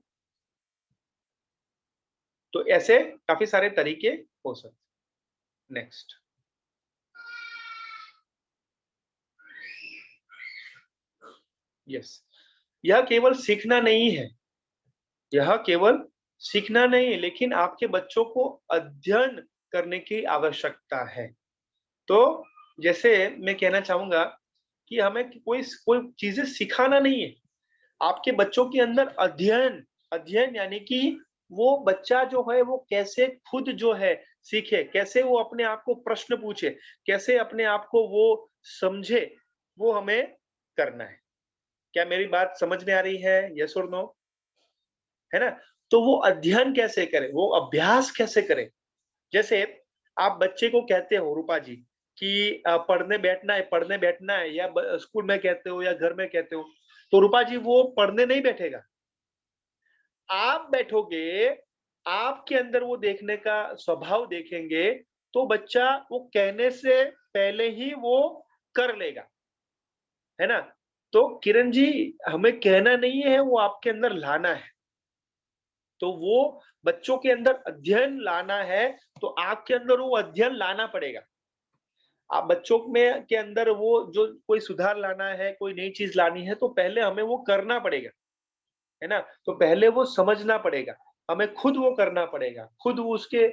तो ऐसे काफी सारे तरीके हो सकते हैं। नेक्स्ट, यस, यह केवल सीखना नहीं है, यह केवल सीखना नहीं है, लेकिन आपके बच्चों को अध्ययन करने की आवश्यकता है। तो जैसे मैं कहना चाहूंगा कि हमें कोई कोई चीजें सिखाना नहीं है, आपके बच्चों के अंदर अध्ययन, अध्ययन यानी कि वो बच्चा जो है वो कैसे खुद जो है सीखे, कैसे वो अपने आप को प्रश्न पूछे, कैसे अपने आप को वो समझे, वो हमें करना है। क्या मेरी बात समझ में आ रही है? यस और नो? है ना? तो वो अध्ययन कैसे करे, वो अभ्यास कैसे करे? जैसे आप बच्चे को कहते हो रूपा जी कि पढ़ने बैठना है, या स्कूल में कहते हो या घर में कहते हो, तो रूपा जी वो पढ़ने नहीं बैठेगा। आप बैठोगे, आपके अंदर वो देखने का स्वभाव देखेंगे, तो बच्चा वो कहने से पहले ही वो कर लेगा, है ना? तो किरण जी, हमें कहना नहीं है, वो आपके अंदर लाना है। तो वो बच्चों के अंदर अध्ययन लाना है, तो आपके अंदर वो अध्ययन लाना पड़ेगा। आप बच्चों में के अंदर वो जो कोई सुधार लाना है, कोई नई चीज लानी है, तो पहले हमें वो करना पड़ेगा, है ना? तो पहले वो समझना पड़ेगा, हमें खुद वो करना पड़ेगा, खुद वो उसके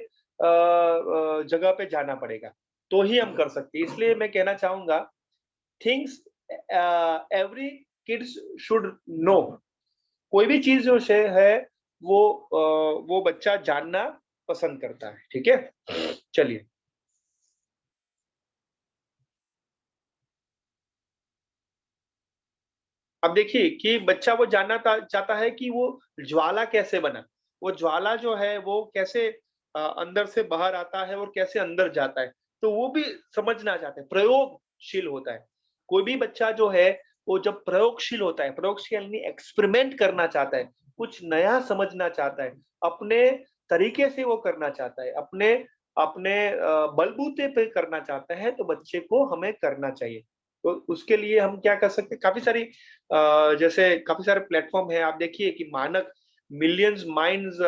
जगह पे जाना पड़ेगा, तो ही हम कर सकते हैं। इसलिए मैं कहना चाहूंगा, things every kids should know. कोई भी चीज जो है वो बच्चा जानना पसंद करता है। ठीक है, चलिए, अब देखिए कि बच्चा वो जानना चाहता है कि वो ज्वाला कैसे बना, वो ज्वाला जो है वो कैसे अंदर से बाहर आता है और कैसे अंदर जाता है, तो वो भी समझना चाहता है, प्रयोगशील होता है। कोई भी बच्चा जो है वो जब प्रयोगशील होता है, प्रयोगशील यानी एक्सपेरिमेंट करना चाहता है, कुछ नया समझना चाहता है, अपने तरीके से वो करना चाहता है, अपने अपने बलबूते पे करना चाहता है, तो बच्चे को हमें करना चाहिए। तो उसके लिए हम क्या कर सकते हैं, काफी सारी जैसे काफी सारे प्लेटफॉर्म है। आप देखिए कि मानक मिलियंस माइंड्स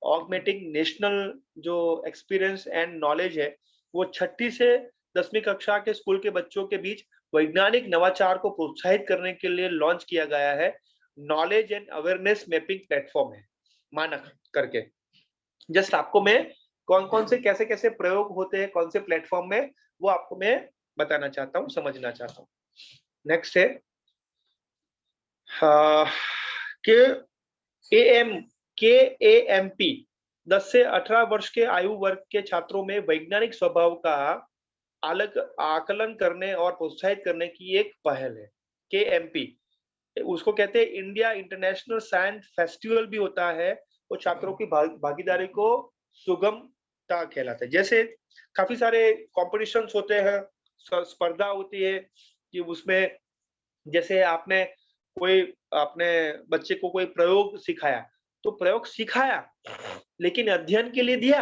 ऑगमेंटिंग नेशनल जो एक्सपीरियंस एंड नॉलेज है, वो 6ठी से 10वीं कक्षा के स्कूल के बच्चों के बीच वैज्ञानिक नवाचार को प्रोत्साहित करने के लिए लॉन्च किया गया है। Knowledge and awareness mapping platform है मानक करके। जस्ट आपको मैं कौन कौन से कैसे कैसे प्रयोग होते हैं कौन से प्लेटफॉर्म में, वो आपको मैं बताना चाहता हूँ, समझना चाहता हूँ। नेक्स्ट है हाँ, के KAMP 10 से 18 वर्ष के आयु वर्ग के छात्रों में वैज्ञानिक स्वभाव का अलग आकलन करने और प्रोत्साहित करने की एक पहल है। KMP उसको कहते हैं इंडिया इंटरनेशनल साइंस फेस्टिवल भी होता है। वो छात्रों की भागीदारी को सुगमता कहलाता है। जैसे काफी सारे कॉम्पिटिशन्स होते हैं, स्पर्धा होती है कि उसमें जैसे आपने बच्चे को कोई प्रयोग सिखाया, तो प्रयोग सिखाया लेकिन अध्ययन के लिए दिया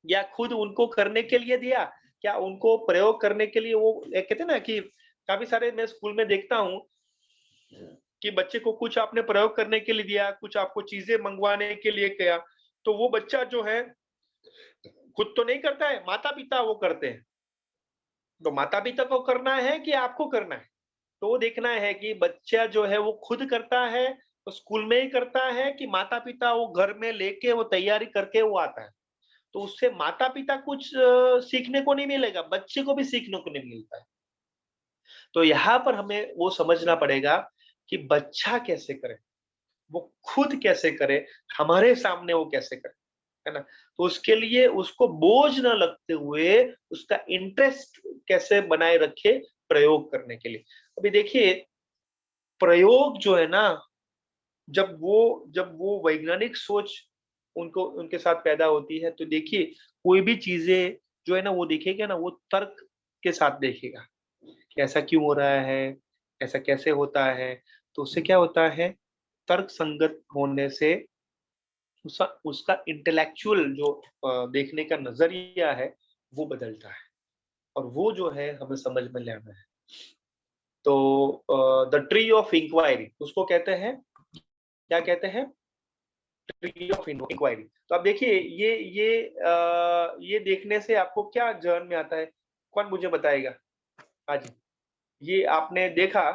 या खुद उनको करने के लिए दिया? क्या उनको प्रयोग करने के लिए वो एक कहते हैं ना कि काफ़ी सारे मैं स्कूल में देखता हूँ कि बच्चे को कुछ आपने प्रयोग करने के लिए दिया, कुछ आपको चीज़ें मँगवाने के लिए किया, तो वो बच्चा जो है खुद तो नहीं करता है, माता-पिता वो करते हैं। तो माता-पिता को करना है कि आपको करना है? तो वो देखना है कि बच्चा जो है वो खुद करता है, तो स्कूल में ही करता है कि माता-पिता वो घर में लेके वो तैयारी करके वो आता है। तो उससे माता-पिता कुछ सीखने को नहीं मिलेगा, बच्चे को भी सीखने को नहीं मिलता है। तो यहाँ पर हमें वो समझना पड़ेगा कि बच्चा कैसे करे, वो खुद कैसे करे, हमारे सामने वो कैसे करे, है ना? तो उसके लिए उसको बोझ ना लगते हुए उसका इंटरेस्ट कैसे बनाए रखे प्रयोग करने के लिए। अभी देखिए, प्रयोग जो है ना, जब वो वैज्ञानिक सोच उनको उनके साथ पैदा होती है, तो देखिए कोई भी चीज़ें जो है ना वो देखेगा ना, वो तर्क के साथ देखेगा कि ऐसा क्यों हो रहा है, ऐसा कैसे होता है? तो उससे क्या होता है, तर्क संगत होने से उसका उसका इंटेलेक्चुअल जो देखने का नज़रिया है, वो बदलता है और वो जो है हमें समझ में लाना है। तो द ट्री ऑफ इंक्वायरी उसको कहते हैं, क्या कहते हैं? Tree of inquiry. तो अब देखिए ये देखने से आपको क्या ज़हन में आता है? कौन मुझे बताएगा? हाँ जी, ये आपने देखा,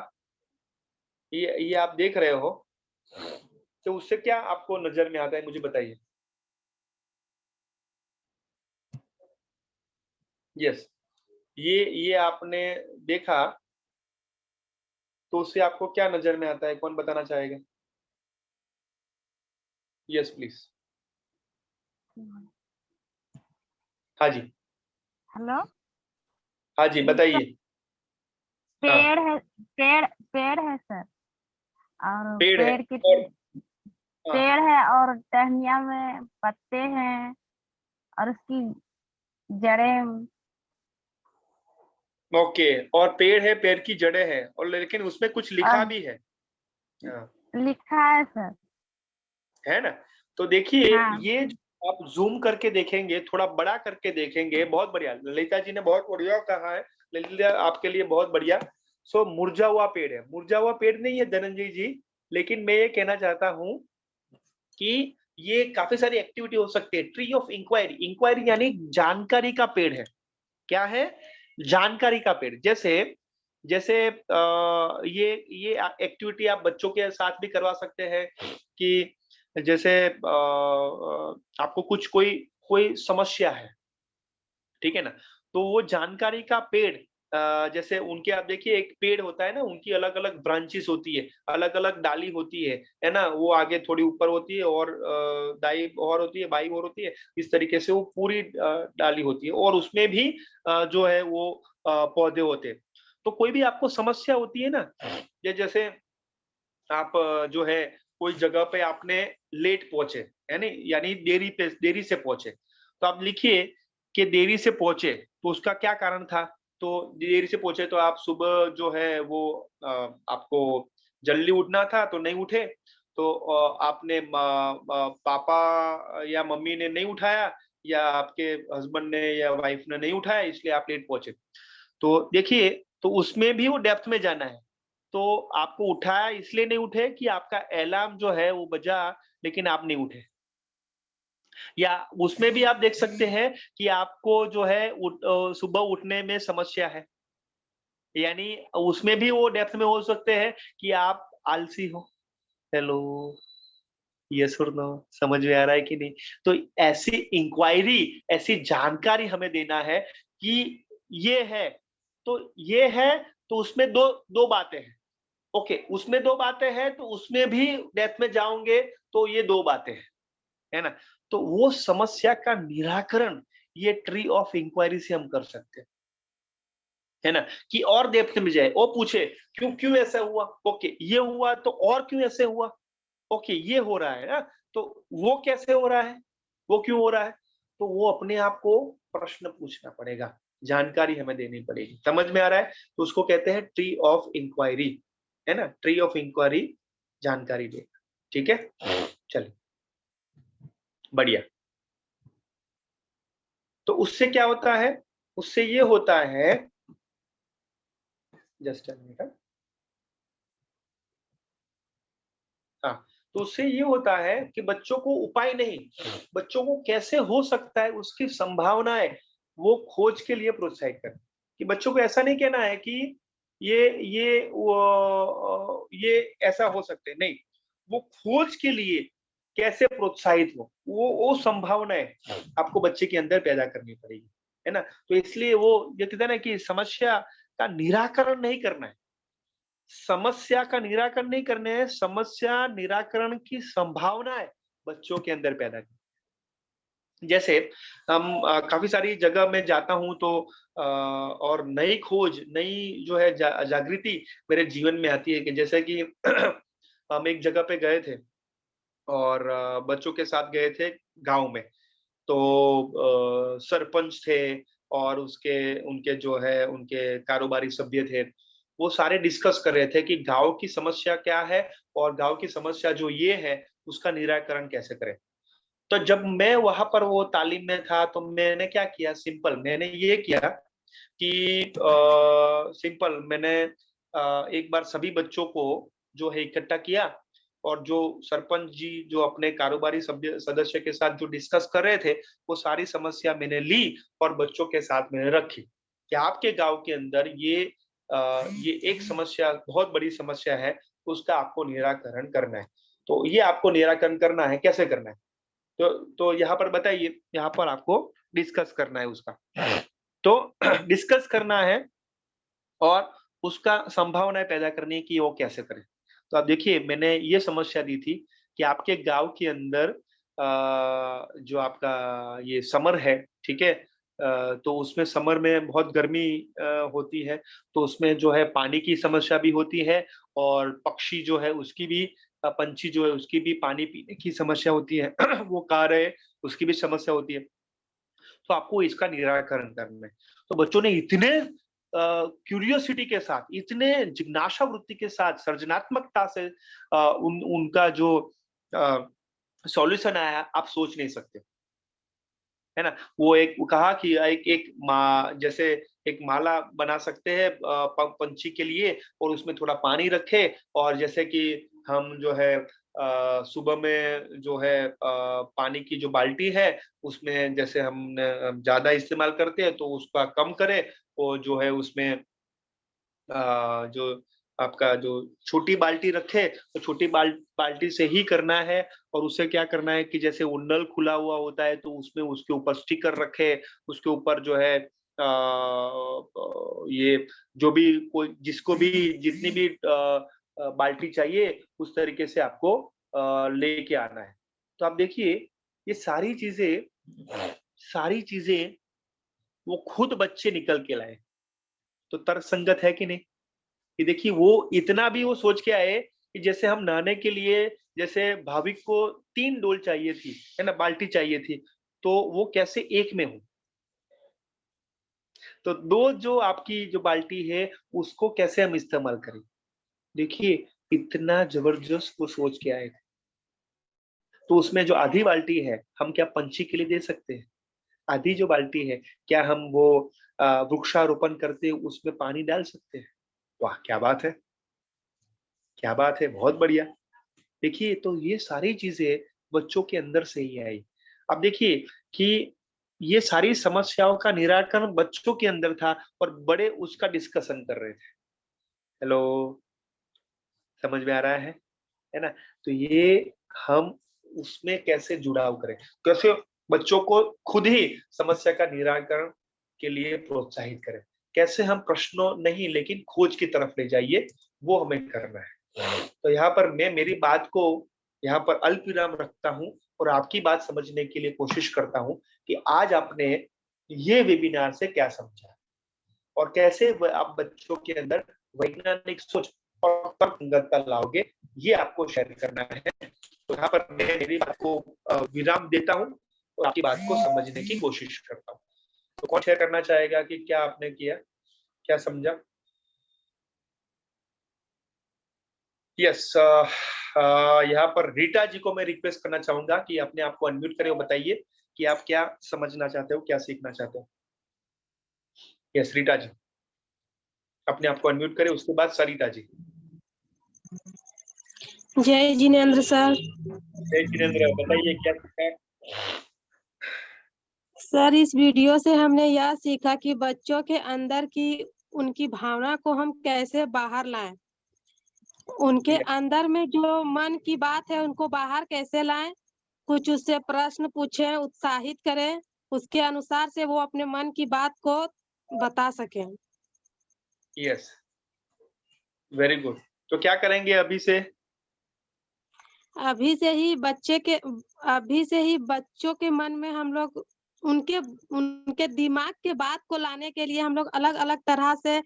ये आप देख रहे हो, तो उससे क्या आपको नज़र में आता है मुझे बताइए? यस, ये आपने देखा, तो उससे आपको क्या नज़र में आता है? कौन बताना चाहेगा? Yes please. हाँ जी, हेलो। हाँ जी, जिसका बताइए। हाँ, पेड़ है, पेड़ है सर। और पेड़ है पेड़ की और हाँ, पेड़ है और टहनियाँ में पत्ते हैं और उसकी जड़ें। ओके और पेड़ है, पेड़ की जड़ें हैं और लेकिन उसमें कुछ लिखा और भी है। हाँ। लिखा है सर। है ना? तो देखिए हाँ। ये जो आप ज़ूम करके देखेंगे, थोड़ा बड़ा करके देखेंगे, बहुत बढ़िया। ललिता जी ने बहुत बढ़िया कहा है। ललिता आपके लिए बहुत बढ़िया। सो मुरझा हुआ पेड़ है। मुरझा हुआ पेड़ नहीं है धनंजय जी, लेकिन मैं ये कहना चाहता हूँ कि ये काफ़ी सारी एक्टिविटी हो सकती है। ट्री ऑफ इंक्वायरी, इंक्वायरी यानी जानकारी का पेड़ है। क्या है? जानकारी का पेड़। जैसे जैसे ये एक्टिविटी आप बच्चों के साथ भी करवा सकते हैं कि जैसे आपको कुछ कोई कोई समस्या है, ठीक है ना? तो वो जानकारी का पेड़ जैसे उनके आप देखिए एक पेड़ होता है ना, उनकी अलग-अलग ब्रांचेस होती है, अलग-अलग डाली होती है ना? वो आगे थोड़ी ऊपर होती है और दाईं ओर होती है, बाईं ओर होती है, इस तरीके से वो पूरी डाली होती है और उसमें भी जो है वो पौधे होते हैं। तो कोई भी आपको समस्या होती है ना, या जैसे आप जो है कोई जगह पे आपने लेट पहुँचे, है नहीं? यानी देरी से पहुँचे। तो आप लिखिए कि देरी से पहुँचे, तो उसका क्या कारण था? तो देरी से पहुँचे तो आप सुबह जो है वो आपको जल्दी उठना था तो नहीं उठे, तो आपने पापा या मम्मी ने नहीं उठाया या आपके हस्बैंड ने या वाइफ ने नहीं उठाया इसलिए आप लेट पहुँचे। तो देखिए, तो उसमें भी वो डेप्थ में जाना है। तो आपको उठाया इसलिए नहीं उठे कि आपका अलार्म जो है वो बजा लेकिन आप नहीं उठे। या उसमें भी आप देख सकते हैं कि आपको जो है सुबह उठने में समस्या है। यानी उसमें भी वो डेप्थ में हो सकते हैं कि आप आलसी हो। हेलो, यस और नो समझ में आ रहा है कि नहीं? तो ऐसी इंक्वायरी, ऐसी जानकारी हमें देना है कि ये है, तो ये है, तो उसमें 2 बातें हैं। ओके, उसमें 2 बातें हैं, तो उसमें भी डेप्थ में जाओगे तो ये 2 बातें हैं, है ना? तो वो समस्या का निराकरण ये ट्री ऑफ इंक्वायरी से हम कर सकते हैं, है ना? कि और डेप्थ में जाए, वो पूछे क्यों क्यों ऐसा हुआ? ओके, ये हुआ तो और क्यों ऐसे हुआ? ओके, ये हो रहा है ना, तो वो कैसे हो रहा है? वो क्यों हो रहा है? तो वो अपने आप को प्रश्न पूछना पड़ेगा, जानकारी हमें देनी पड़ेगी। समझ में आ रहा है? तो उसको कहते हैं ट्री ऑफ इंक्वायरी, है ना? ट्री ऑफ इंक्वायरी जानकारी देगा, ठीक है? चलिए, बढ़िया। तो उससे क्या होता है? उससे ये होता है, जस्ट अ मिनट। हाँ, तो उससे ये होता है कि बच्चों को उपाय नहीं, बच्चों को कैसे हो सकता है उसकी संभावनाएं वो खोज के लिए प्रोत्साहित करें। कि बच्चों को ऐसा नहीं कहना है कि ये ऐसा हो सकते नहीं, वो खोज के लिए कैसे प्रोत्साहित हो, वो संभावनाएं आपको बच्चे के अंदर पैदा करनी पड़ेगी, है ना? तो इसलिए वो ये कहते हैं ना कि समस्या का निराकरण नहीं करना है, समस्या का निराकरण नहीं करने हैं, समस्या निराकरण की संभावनाएं बच्चों के अंदर पैदा की। जैसे हम काफी सारी जगह में जाता हूँ तो और नई खोज, नई जो है जागृति मेरे जीवन में आती है कि जैसे कि हम एक जगह पे गए थे और बच्चों के साथ गए थे गांव में। तो सरपंच थे और उसके उनके जो है उनके कारोबारी सभ्य थे, वो सारे डिस्कस कर रहे थे कि गांव की समस्या क्या है और गांव की समस्या जो ये है उसका निराकरण कैसे करें। तो जब मैं वहां पर वो तालीम में था तो मैंने क्या किया, सिंपल मैंने ये किया कि सिंपल मैंने एक बार सभी बच्चों को जो है इकट्ठा किया और जो सरपंच जी जो अपने कारोबारी सभ्य सदस्य के साथ जो डिस्कस कर रहे थे वो सारी समस्या मैंने ली और बच्चों के साथ मैंने रखी कि आपके गांव के अंदर ये एक समस्या बहुत बड़ी समस्या है, उसका आपको निराकरण करना है। तो ये आपको निराकरण करना है, कैसे करना है? तो यहाँ पर बताइए, यहाँ पर आपको डिस्कस करना है उसका। तो डिस्कस करना है और उसका संभावनाएं पैदा करने की वो कैसे करें। तो आप देखिए मैंने ये समस्या दी थी कि आपके गांव के अंदर जो आपका ये समर है, ठीक है, तो उसमें समर में बहुत गर्मी होती है, तो उसमें जो है पानी की समस्या भी होती है और पक्षी जो है उसकी भी पंछी जो है उसकी भी पानी पीने की समस्या होती है वो कहाँ रहे उसकी भी समस्या होती है। तो आपको इसका निराकरण करना है। तो बच्चों ने इतने क्यूरियोसिटी के साथ, इतने जिज्ञासा वृत्ति के साथ, सृजनात्मकता से उनका जो सॉल्यूशन आया आप सोच नहीं सकते, है ना? वो एक वो कहा कि एक एक जैसे एक माला बना सकते हैं पंछी के लिए और उसमें थोड़ा पानी रखे और जैसे कि हम जो है सुबह में जो है पानी की जो बाल्टी है उसमें जैसे हम ज्यादा इस्तेमाल करते हैं तो उसका कम करें और जो है उसमें जो आपका जो छोटी बाल्टी रखे तो छोटी बाल्टी से ही करना है और उसे क्या करना है कि जैसे वो नल खुला हुआ होता है तो उसमें उसके ऊपर स्टिकर रखे, उसके ऊपर जो है ये जो भी कोई जिसको भी जितनी भी बाल्टी चाहिए उस तरीके से आपको लेके आना है। तो आप देखिए ये सारी चीजें वो खुद बच्चे निकल के लाए, तो तर्कसंगत है कि नहीं? कि देखिए वो इतना भी वो सोच के आए कि जैसे हम नहाने के लिए जैसे भाविक को 3 डोल चाहिए थी, है ना? बाल्टी चाहिए थी, तो वो कैसे 1 में हो। तो 2 जो आपकी जो बाल्टी है, उसको कैसे हम इस्तेमाल करें? देखिए, इतना ज़बरदस्त वो सोच के आए थे। तो उसमें जो आधी बाल्टी है, हम क्या पंछी के लिए दे सकते हैं? आधी जो बाल्टी है, क्या हम वो वृक्षारोपण करते उसमें पानी डाल सकते हैं? वाह! क्या बात है! क्या बात है! बहुत बढ़िया। देखिए, तो ये सारी चीज़ें बच्चों के अंदर से ही आई। अब देखिए कि ये सारी समस्याओं का निराकरण बच्चों के अंदर था और बड़े उसका डिस्कशन कर रहे थे। हेलो, समझ में आ रहा है ना? तो ये हम उसमें कैसे जुड़ाव करें? कैसे बच्चों को खुद ही समस्या का निराकरण के लिए प्रोत्साहित करें? कैसे हम प्रश्नों नहीं लेकिन खोज की तरफ ले जाइए वो हमें करना है। तो यहाँ पर मैं मेरी बात को यहाँ पर अल्प विराम रखता हूँ और आपकी बात समझने के लिए कोशिश करता हूँ कि आज आपने ये वेबिनार से क्या समझा और कैसे आप बच्चों के अंदर वैज्ञानिक सोच और तर्कसंगतता लाओगे, ये आपको शेयर करना है। तो यहाँ पर मैं मेरी बात को विराम देता हूँ और आपकी बात को समझने की कोशिश करता हूँ। तो कौन शेयर करना चाहेगा कि क्या आपने किया, क्या समझा? यस, यहाँ पर रीटा जी को मैं रिक्वेस्ट करना चाहूंगा कि अपने आप को अनम्यूट करें और बताइए कि आप क्या समझना चाहते हो, क्या सीखना चाहते हो। यस रीटा जी, अपने आप को अनम्यूट करें, उसके बाद सरिता जी। जय जिनेंद्र सर। जय जिनेंद्र, बताइए क्या सीखा। सर इस वीडियो से हमने यह सीखा कि बच्चों के अंदर की उनकी भावना को हम कैसे बाहर लाएं, उनके अंदर में जो मन की बात है उनको बाहर कैसे लाएं, कुछ उससे प्रश्न पूछें, उत्साहित करें, उसके अनुसार से वो अपने मन की बात को बता सकें। Yes, very good. तो क्या करेंगे अभी से? अभी से ही बच्चों के मन में हम लोग उनके दिमाग के बात को लाने के लिए हम लोग अलग अलग तरह से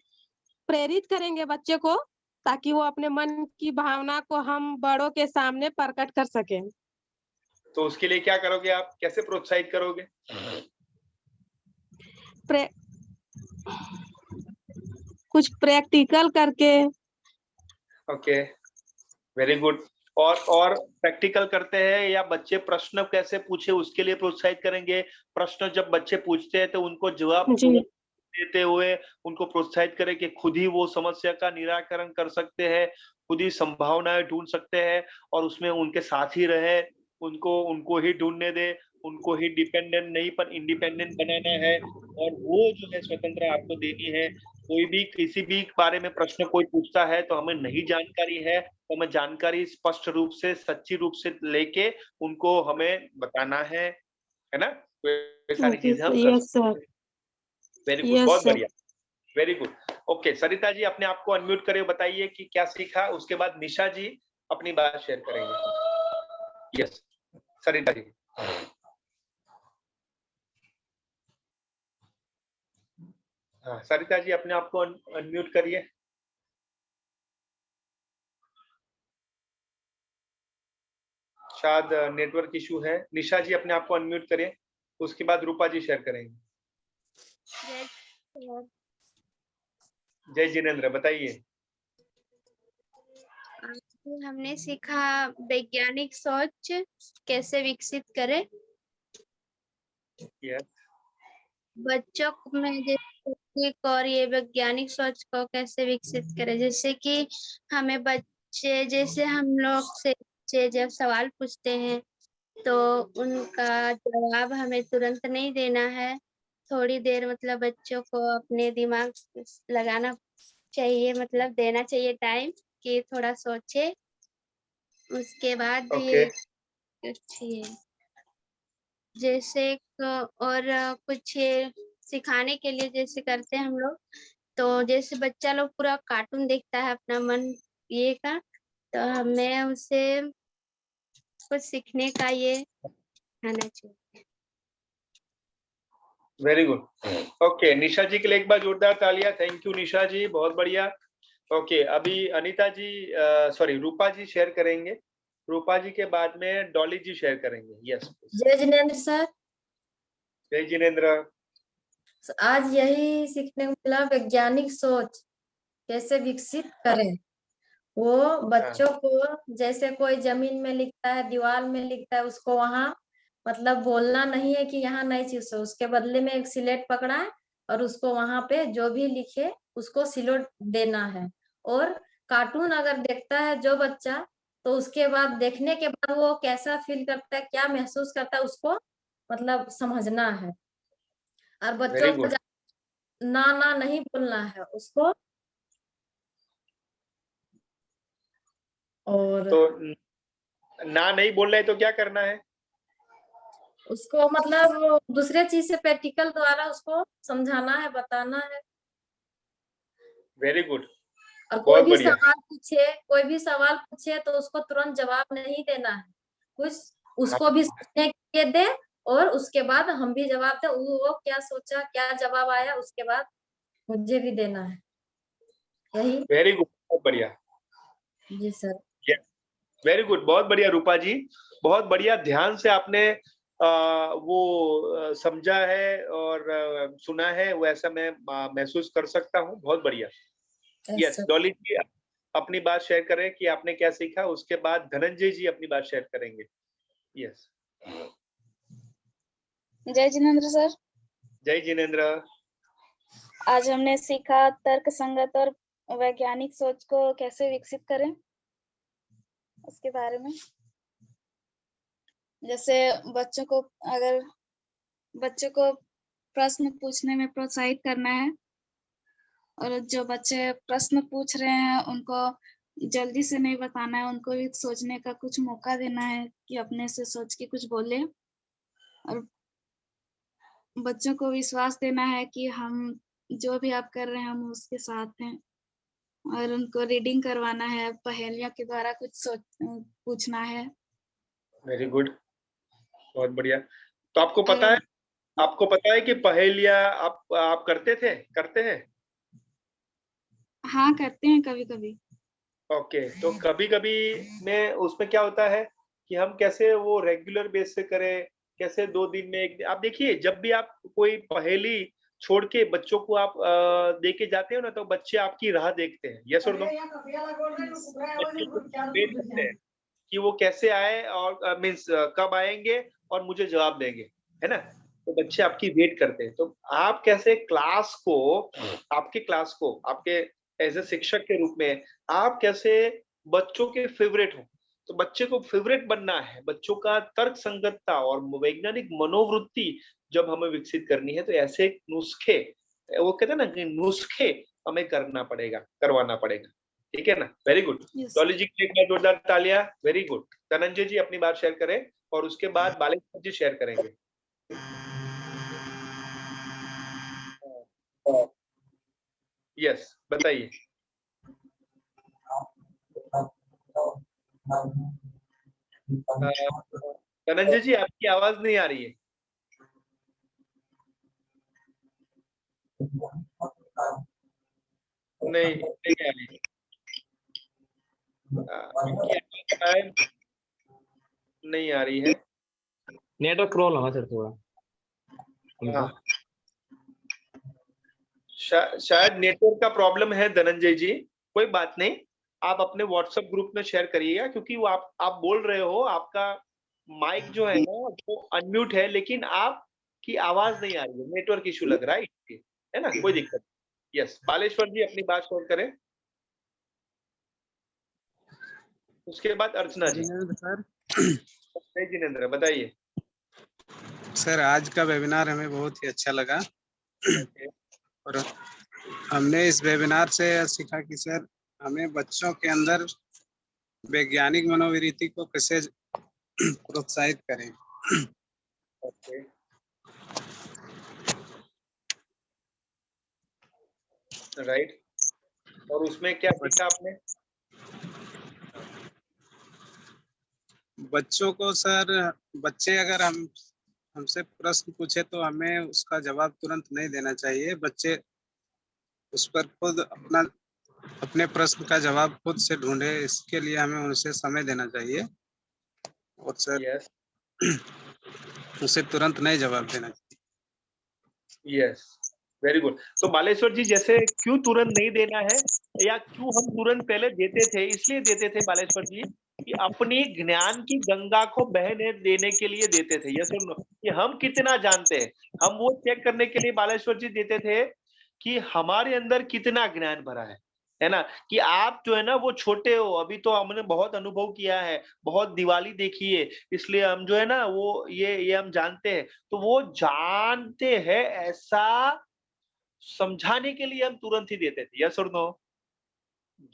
प्रेरित करेंगे बच्चे को, ताकि वो अपने मन की भावना को हम बड़ों के सामने प्रकट कर सकें। तो उसके लिए क्या करोगे आप, कैसे प्रोत्साहित करोगे? कुछ प्रैक्टिकल करके। Okay, very good. और प्रैक्टिकल करते हैं या बच्चे प्रश्न कैसे पूछे उसके लिए प्रोत्साहित करेंगे? प्रश्न जब बच्चे पूछते हैं तो उनको जवाब जी देते हुए उनको प्रोत्साहित करें कि खुद ही वो समस्या का निराकरण कर सकते हैं, खुद ही संभावनाएं ढूंढ सकते हैं और उसमें उनके साथ ही रहे, उनको ही ढूंढने दे, उनको ही डिपेंडेंट नहीं पर इंडिपेंडेंट बनाना है। और वो जो है स्वतंत्रता आपको देनी है। कोई भी किसी भी बारे में प्रश्न कोई पूछता है तो हमें नहीं जानकारी है तो हमें जानकारी स्पष्ट रूप से, सच्ची रूप से लेके उनको हमें बताना है ना? तो ये सारी चीजें हम कर यस सकते सर। हैं। वेरी गुड, यस बहुत सर। बढ़िया, very good. Okay, Sarita ji अपने आप को अनम्यूट करें, बताइए कि क्या सीखा। उसके बाद निशा जी अपनी बात शेयर करेंगे। यस सरिता जी। हाँ सरिता जी अपने आप को अनम्यूट करिए। शायद नेटवर्क इशू है। निशा जी अपने आप को अनम्यूट करें, उसके बाद रूपा जी शेयर करेंगे। जय जिनेंद्र, बताइए। आज हमने सीखा वैज्ञानिक सोच कैसे विकसित करें। यस, बच्चों में जैसे और ये वैज्ञानिक सोच को कैसे विकसित करें, जैसे कि हमें बच्चे जैसे हम लोग से बच्चे जब सवाल पूछते हैं तो उनका जवाब हमें तुरंत नहीं देना है। थोड़ी देर मतलब बच्चों को अपने दिमाग लगाना चाहिए, मतलब देना चाहिए टाइम कि थोड़ा सोचे, उसके बाद ओके, ये कुछ ये जैसे और कुछ ये सिखाने के लिए जैसे करते हैं हम लोग, तो जैसे बच्चा लोग पूरा कार्टून देखता है अपना मन ये का, तो हमें उसे कुछ सीखने का ये आना चाहिए। Very good. ओके, निशा जी के लिए एक बार जोरदार तालियां। थैंक यू निशा जी, बहुत बढ़िया। ओके, अभी अनीता जी सॉरी रूपा जी शेयर करेंगे। रूपा जी के बाद में डॉली जी शेयर करेंगे। यस, जय जिनेंद्र सर। जय जिनेंद्र। आज यही सीखने को मिला, वैज्ञानिक सोच कैसे विकसित करें। वो बच्चों को जैसे कोई जमीन में लिखता है, दीवार में लिखता है, उसको वहां मतलब बोलना नहीं है कि यहाँ नई चीज हो, उसके बदले में एक सिलेट पकड़ा है और उसको वहां पे जो भी लिखे उसको सिलोट देना है। और कार्टून अगर देखता है जो बच्चा, तो उसके बाद देखने के बाद वो कैसा फील करता है, क्या महसूस करता है, उसको मतलब समझना है। और वेरी बच्चों को गुड। ना ना नहीं बोलना है उसको। और तो ना नहीं बोल रहे तो क्या करना है? उसको मतलब दूसरे चीज से प्रैक्टिकल द्वारा उसको समझाना है, बताना है। Very good. और कोई बहुत भी बढ़िया। कोई भी सवाल पूछे तो उसको तुरंत जवाब नहीं देना है, कुछ हाँ, उसको भी सोचने के लिए दे, और उसके बाद हम भी जवाब दे, वो क्या सोचा, क्या जवाब आया, उसके बाद मुझे भी देना है। यही। वेरी गुड, बहुत बढ़िया। जी सर। वेरी गुड, बहुत बढ़िया रूपा जी, बहुत बढ़िया। ध्यान से आपने वो समझा है और सुना है, वो ऐसा मैं महसूस कर सकता हूँ। बहुत बढ़िया। Yes, sir. डॉली जी अपनी बात शेयर करें कि आपने क्या सीखा, उसके बाद धनंजय जी अपनी बात शेयर करेंगे। यस। जय जिनेंद्र सर। जय जिनेंद्र। आज हमने सीखा तर्क संगत और वैज्ञानिक सोच को कैसे विकसित करें, उसके बारे में। जैसे बच्चों को प्रश्न पूछने में प्रोत्साहित करना है, और जो बच्चे प्रश्न पूछ रहे हैं उनको जल्दी से नहीं बताना है, उनको भी सोचने का कुछ मौका देना है कि अपने से सोच के कुछ बोले, और बच्चों को विश्वास देना है कि हम जो भी आप कर रहे हैं हम उसके साथ हैं, और उनको रीडिंग करवाना है, पहेलियों के द्वारा कुछ पूछना है। वेरी गुड, बहुत बढ़िया। तो आपको पता है कि पहेलियां आप करते हैं? हाँ, करते हैं कभी कभी। ओके, तो कभी कभी में उसमें क्या होता है कि हम कैसे वो रेगुलर बेस से करें, कैसे 2 दिन में एक दिन। आप देखिए, जब भी आप कोई पहेली छोड़ के बच्चों को आप दे के जाते हो ना, तो बच्चे आपकी राह देखते हैं। यस और नो? वेट करते हैं कि वो कैसे आए और मीन्स कब आएंगे और मुझे जवाब देंगे, है ना? तो बच्चे आपकी वेट करते हैं। तो आप कैसे आपके क्लास को आपके एज ए शिक्षक के रूप में आप कैसे बच्चों के फेवरेट हो? तो बच्चे को फेवरेट बनना है, बच्चों का तर्क संगतता और वैज्ञानिक मनोवृत्ति जब हमें विकसित करनी है, तो ऐसे नुस्खे, वो कहते हैं ना कि नुस्खे हमें करवाना पड़ेगा। ठीक है ना? Very good. Yes. डॉली जी के लिए एक बार जोरदार तालियां। Very good. धनंजय जी अपनी बात शेयर करें और उसके बाद बालेश्वर जी शेयर करेंगे। यस, बताइए। धनंजय जी आपकी आवाज नहीं आ रही है। नहीं आ रही है। इनकी आवाज शायद नहीं आ रही है। नेटवर्क प्रॉब्लम है सर थोड़ा। हाँ, शायद नेटवर्क का प्रॉब्लम है धनंजय जी। कोई बात नहीं, आप अपने व्हाट्सएप ग्रुप में शेयर करिएगा, क्योंकि वो आप बोल रहे हो, आपका माइक जो है ना वो अनम्यूट है, लेकिन आपकी आवाज नहीं आ रही है। नेटवर्क इशू लग रहा है ना? कोई दिक्कत। यस, बालेश्वर जी अपनी बात शेयर करें, उसके बाद अर्चना जी। सर जय जिनेंद्र, बताइए। सर आज का वेबिनार हमें बहुत ही अच्छा लगा, और हमने इस वेबिनार से सीखा कि सर हमें बच्चों के अंदर वैज्ञानिक मनोवृत्ति को कैसे प्रोत्साहित करें। Okay, right. और उसमें क्या सीखा आपने? बच्चों को सर, बच्चे अगर हमसे प्रश्न पूछे तो हमें उसका जवाब तुरंत नहीं देना चाहिए। बच्चे उस पर खुद अपने प्रश्न का जवाब खुद से ढूंढे, इसके लिए हमें उनसे समय देना चाहिए, और सर यस, उसे तुरंत नहीं जवाब देना चाहिए। Yes, very good. तो बालेश्वर जी, जैसे क्यों तुरंत नहीं देना है, या क्यों हम तुरंत पहले देते थे? इसलिए देते थे बालेश्वर जी कि अपनी ज्ञान की गंगा को बहने देने के लिए देते थे। यस और नो? कि हम कितना जानते हैं, हम वो चेक करने के लिए बालेश्वर जी देते थे कि हमारे अंदर कितना ज्ञान भरा है ना? कि आप जो है ना वो छोटे हो, अभी तो हमने बहुत अनुभव किया है, बहुत दिवाली देखी है, इसलिए हम जो है ना वो ये हम जानते हैं। तो वो जानते हैं ऐसा समझाने के लिए हम तुरंत ही देते थे। यस और नो?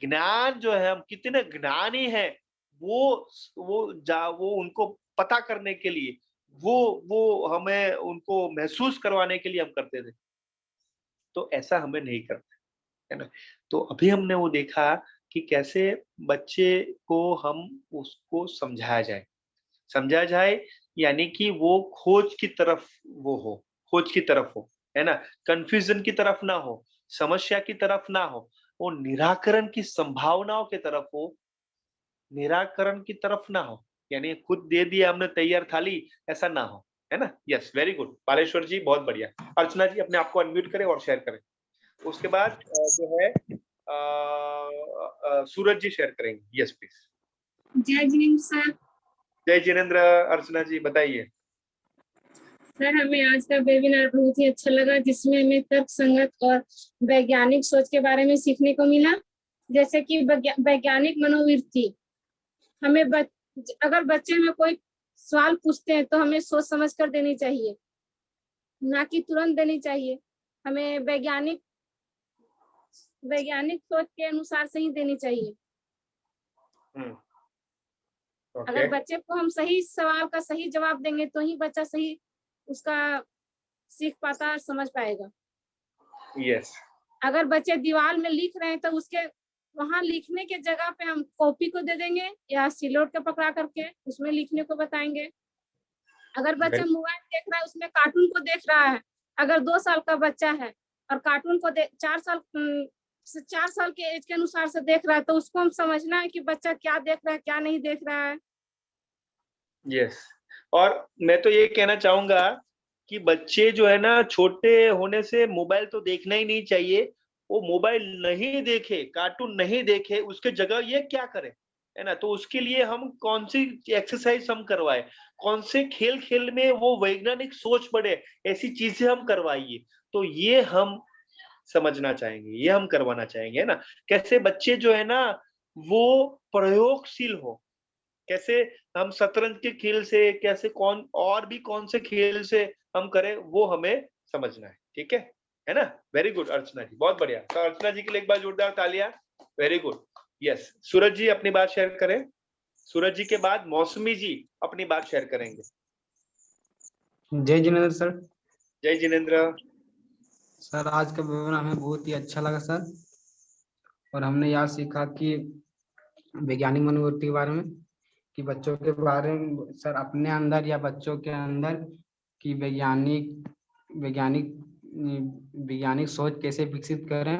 ज्ञान जो है, हम कितने ज्ञानी हैं, वो उनको पता करने के लिए, वो हमें उनको महसूस करवाने के लिए हम करते थे। तो ऐसा हमें नहीं करना है ना? तो अभी हमने वो देखा कि कैसे बच्चे को हम उसको समझाया जाए यानी कि वो खोज की तरफ हो, है ना? कन्फ्यूजन की तरफ ना हो, समस्या की तरफ ना हो, वो निराकरण की संभावनाओं की तरफ हो, निराकरण की तरफ ना हो। यानी खुद दे दिया हमने तैयार थाली, ऐसा ना हो, है ना? Yes, very good. Baleshwar ji बहुत बढ़िया। अर्चना जी अपने आप को अनम्यूट करें और शेयर करें। उसके बाद जो है सूरज जी शेयर करेंगे। Yes please. जय जिनेंद्र सर। जय जिनेंद्र। अर्चना जी बताइए। सर हमें आज का वेबिनार बहुत ही अच्छा लगा, जिसमें हमें तर्क संगत और वैज्ञानिक सोच के बारे में सीखने को मिला। जैसे कि वैज्ञानिक मनोवृत्ति, हमें अगर बच्चे में कोई सवाल पूछते हैं तो हमें सोच समझ कर देनी चाहिए, ना कि तुरंत देनी चाहिए। हमें वैज्ञानिक सोच के अनुसार से ही देनी चाहिए। अगर बच्चे को हम सही सवाल का सही जवाब देंगे तो ही बच्चा सही उसका सीख पाता और समझ पाएगा। यस। अगर बच्चे दीवार में लिख रहे हैं तो उसके वहां लिखने के जगह पे हम कॉपी को दे देंगे या सिलोट के पकड़ा करके उसमें लिखने को बताएंगे। अगर बच्चा मोबाइल देख रहा है, उसमें कार्टून को देख रहा है, अगर 2 साल का बच्चा है और कार्टून को 4 साल के एज के अनुसार से देख रहा है, तो उसको हम समझना है कि बच्चा क्या देख रहा है क्या नहीं देख रहा है। यस। और मैं तो ये कहना चाहूंगा कि बच्चे जो है ना, छोटे होने से मोबाइल तो देखना ही नहीं चाहिए। वो मोबाइल नहीं देखे, कार्टून नहीं देखे, उसके जगह ये क्या करे, है ना? तो उसके लिए हम कौन सी एक्सरसाइज हम करवाए, कौन से खेल में वो वैज्ञानिक सोच बढ़े, ऐसी चीजें हम करवाइए। तो ये हम समझना चाहेंगे, ये हम करवाना चाहेंगे, है ना? कैसे बच्चे जो है ना वो प्रयोगशील हो, कैसे हम शतरंज के खेल से, कैसे कौन से खेल से हम करें, वो हमें समझना है। ठीक है ना? वेरी गुड अर्चना जी, बहुत बढ़िया। तो अर्चना जी के लिए एक बार जोरदार तालियां। Very good. यस, सूरज जी अपनी बात शेयर करें। सूरज जी के बाद मौसमी जी अपनी बात शेयर करेंगे। जय जिनेंद्र सर। जय जिनेंद्र। सर आज का वेबिनार हमें बहुत ही अच्छा लगा सर, और हमने यह सीखा कि वैज्ञानिक मनोवृत्ति के बारे में, कि बच्चों के बारे में सर अपने अंदर या बच्चों के अंदर की वैज्ञानिक सोच कैसे विकसित करें,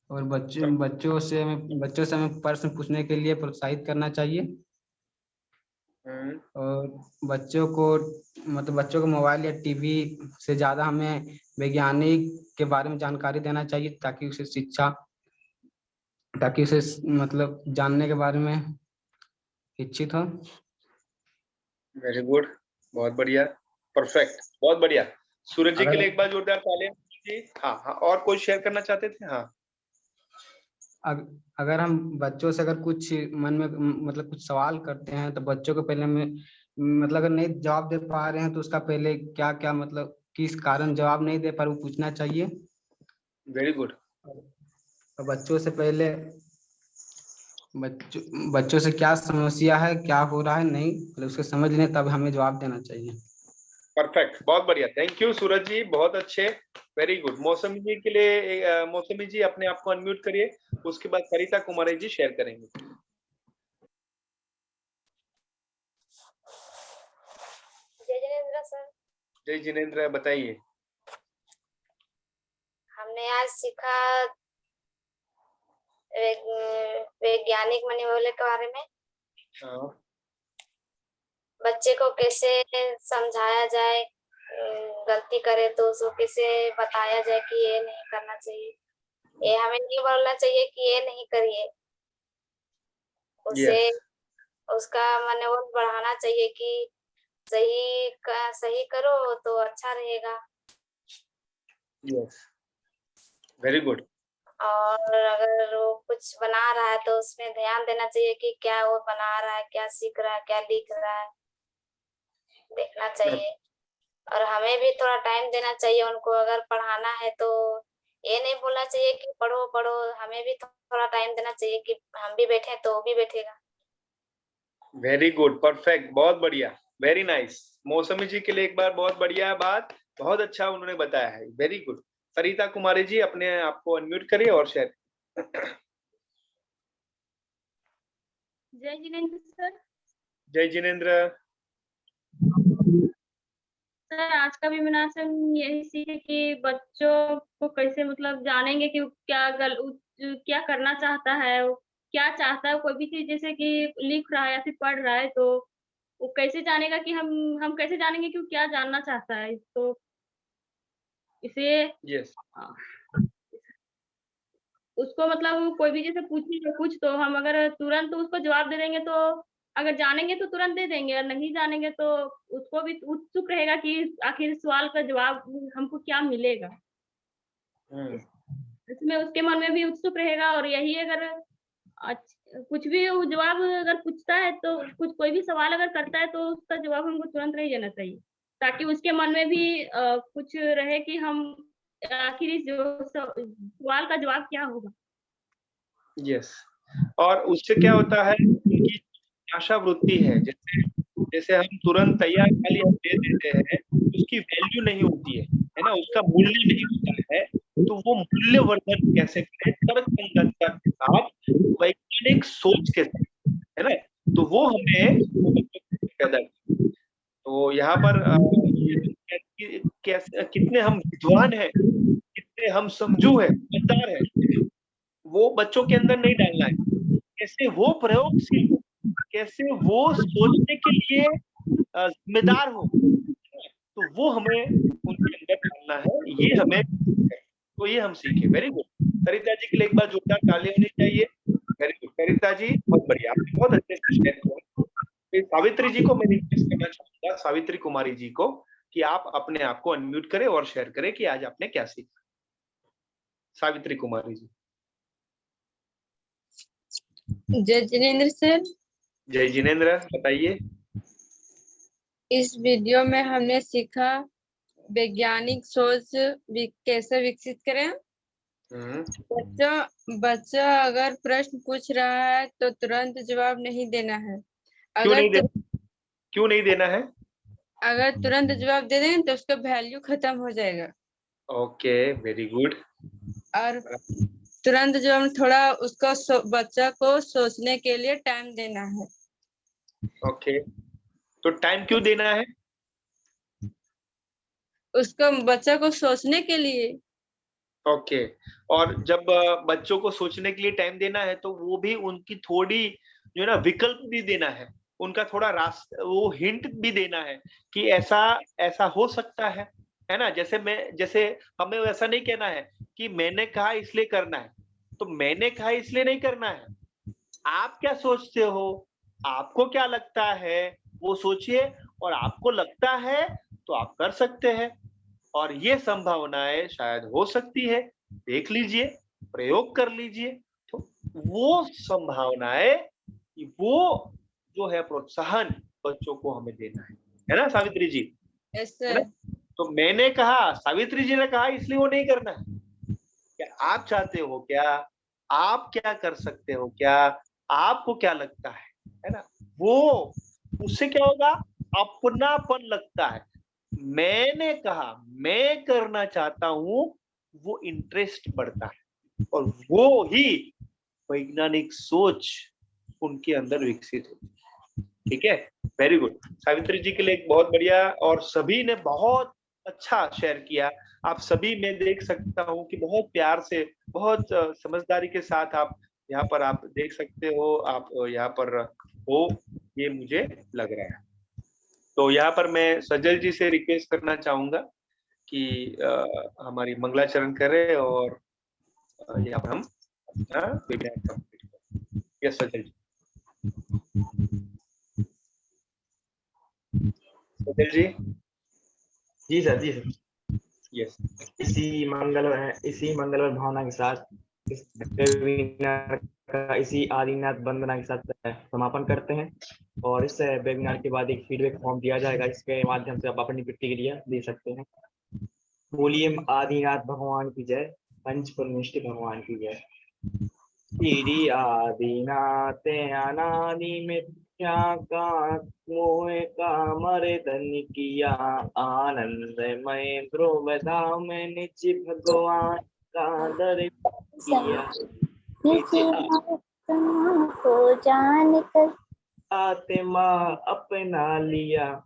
और बच्चों से हमें प्रश्न पूछने के लिए प्रोत्साहित करना चाहिए। और बच्चों को मोबाइल या टीवी से ज्यादा हमें वैज्ञानिक के बारे में जानकारी देना चाहिए, ताकि उसे मतलब जानने के बारे में इच्छित हो। वेरी गुड, बहुत बढ़िया, परफेक्ट, बहुत बढ़िया। सूरज जी के लिए एक बार जोरदार तालियां जी। हाँ, और कोई शेयर करना चाहते थे? हाँ। अगर हम बच्चों से अगर कुछ मन में मतलब कुछ सवाल करते हैं, तो बच्चों को पहले में मतलब अगर नहीं जवाब दे पा रहे हैं तो उसका पहले क्या मतलब किस कारण जवाब नहीं दे पा रहे वो पूछना चाहिए। Very good. बच्चों से पहले बच्चों से क्या समस्या है, क्या हो रहा है, नहीं मतलब उसको समझ लें, तब हमें जवाब देना चाहिए। परफेक्ट, बहुत बढ़िया। थैंक यू सूरज जी, बहुत अच्छे, वेरी गुड। मौसमी जी के लिए मौसमी जी अपने आप को अनम्यूट करिए। उसके बाद सरिता कुमारी जी शेयर करेंगे। जय जिनेंद्र सर। जय जिनेंद्र, बताइए। हमने आज सीखा वैज्ञानिक मनोवृत्ति के बारे में। हाँ। बच्चे को कैसे समझाया जाए, गलती करे तो उसको कैसे बताया जाए कि ये नहीं करना चाहिए, ये हमें नहीं बोलना चाहिए कि ये नहीं करिए। उसे उसका मनोबल बढ़ाना चाहिए कि सही करो तो अच्छा रहेगा। Yes, very good. और अगर वो कुछ बना रहा है तो उसमें ध्यान देना चाहिए कि क्या वो बना रहा है, क्या सीख रहा है, क्या लिख रहा है, देखना चाहिए। और हमें भी थोड़ा टाइम देना चाहिए उनको। अगर पढ़ाना है तो ये नहीं बोलना चाहिए कि पढ़ो पढ़ो, हमें भी थोड़ा टाइम देना चाहिए कि हम भी बैठे तो वो भी बैठेगा। वेरी गुड, परफेक्ट, बहुत बढ़िया, वेरी नाइस। मौसमी जी के लिए एक बार बहुत बढ़िया बात, बहुत अच्छा उन्होंने बताया है, वेरी गुड। सरिता कुमारी जी अपने आप को अनम्यूट करिए और शेयर। जय जिनेंद्र सर। जय जिनेंद्र। सर आज का वेबिनार से हम यही सीखे कि बच्चों को कैसे मतलब जानेंगे कि वो क्या करना चाहता है, वो क्या चाहता है, कोई भी चीज जैसे कि लिख रहा है या फिर पढ़ रहा है तो वो कैसे जानेगा कि हम कैसे जानेंगे कि वो क्या जानना चाहता है। तो इसे यस उसको मतलब कोई भी जैसे पूछेगा कुछ तो हम अगर तुरंत उसको जवाब दे देंगे तो अगर जानेंगे तो तुरंत दे देंगे, और नहीं जानेंगे तो उसको भी उत्सुक रहेगा कि आखिर सवाल का जवाब हमको क्या मिलेगा। इसमें उसके मन में भी उत्सुक रहेगा, और यही अगर कुछ भी वो जवाब अगर पूछता है तो कोई भी सवाल अगर करता है तो उसका जवाब हमको तुरंत नहीं देना चाहिए, ताकि उसके मन में भी कुछ रहे कि हम आखिर इस सवाल का जवाब क्या होगा। यस और उससे क्या होता है, उनकी आशा वृत्ति है, जैसे हम तुरंत तैयार खाली हम दे देते हैं, उसकी वैल्यू नहीं होती है ना, उसका मूल्य नहीं होता है। तो वो मूल्यवर्धन कैसे करें तर्कसंगतता के साथ, वैज्ञानिक सोच के साथ, है ना, तो वो हमें पैदा। तो यहाँ पर कितने हम विद्वान हैं, कितने हम समझू हैं, समझदार हैं, वो बच्चों के अंदर नहीं डालना है। कैसे वो प्रयोगशील हो, कैसे वो सोचने के लिए जिम्मेदार हो, तो वो हमें उनके अंदर डालना है, ये हमें तो ये हम सीखे। वेरी गुड सरिता जी के लिए एक बार जोरदार ताली होनी चाहिए। वेरी गुड सरिता जी, बहुत बढ़िया, आपने बहुत अच्छे से शेयर किया। सावित्री जी को मैं रिक्वेस्ट करना चाहूंगा, सावित्री कुमारी जी को, कि आप अपने आप को अनम्यूट करें और शेयर करें कि आज आपने क्या सीखा। सावित्री कुमारी जी। जय जिनेंद्र सर। जय जिनेंद्र, बताइए। इस वीडियो में हमने सीखा वैज्ञानिक सोच कैसे विकसित करें। बच्चा अगर प्रश्न पूछ रहा है तो तुरंत जवाब नहीं देना है। क्यों नहीं देना है? अगर तुरंत जवाब दे दें तो उसका वैल्यू खत्म हो जाएगा। Okay, very good. और तुरंत जवाब थोड़ा उसको बच्चा को सोचने के लिए टाइम देना है। ओके, तो टाइम क्यों देना है? उसको बच्चा को सोचने के लिए। ओके, और जब बच्चों को सोचने के लिए टाइम देना है तो वो भी उनकी थोड़ी जो है ना विकल्प भी देना है, उनका थोड़ा रास्ता, वो हिंट भी देना है कि ऐसा ऐसा हो सकता है ना। जैसे हमें ऐसा नहीं कहना है कि मैंने कहा इसलिए करना है, तो मैंने कहा इसलिए नहीं करना है। आप क्या सोचते हो, आपको क्या लगता है वो सोचिए, और आपको लगता है तो आप कर सकते हैं, और ये संभावनाएं शायद हो सकती है, देख लीजिए, प्रयोग कर लीजिए। तो वो संभावनाएं, वो जो है प्रोत्साहन बच्चों को हमें देना है ना सावित्री जी? है ना? तो मैंने कहा, सावित्री जी ने कहा, इसलिए वो नहीं करना है। क्या आप चाहते हो, क्या आप क्या कर सकते हो, क्या आपको क्या लगता है ना? वो उससे क्या होगा, अपनापन लगता है। मैंने कहा, मैं करना चाहता हूं, वो इंटरेस्ट बढ़ता है, और वो ही वैज्ञानिक सोच उनके अंदर विकसित होती है। ठीक है, वेरी गुड सावित्री जी के लिए एक बहुत बढ़िया, और सभी ने बहुत अच्छा शेयर किया। आप सभी मैं देख सकता हूं कि बहुत प्यार से, बहुत समझदारी के साथ आप यहाँ पर आप देख सकते हो, आप यहाँ पर हो, ये मुझे लग रहा है। तो यहाँ पर मैं सजल जी से रिक्वेस्ट करना चाहूंगा कि हमारी मंगलाचरण करें, और यहाँ पर हम अपना वेबिनार कंप्लीट करें। यस सजल जी। सजल जी। जी सर, जी सर। यस। इसी मंगलवार भावना के साथ इस वेबिनार का इसी आदिनाथ वंदना के साथ समापन करते हैं, और इस वेबिनार के बाद एक फीडबैक फॉर्म दिया जाएगा, इसके माध्यम से आप अपनी प्रतिक्रिया दे सकते हैं। बोलिए आदिनाथ भगवान की जय, पंचपरमेष्टि भगवान की जय। तेरी आदिनाथ अनादि में का मोह का मर्दन किया, आनंदमय ध्रुव धाम निज भगवान का दर किया। को जान कर आत्मा अपना लिया,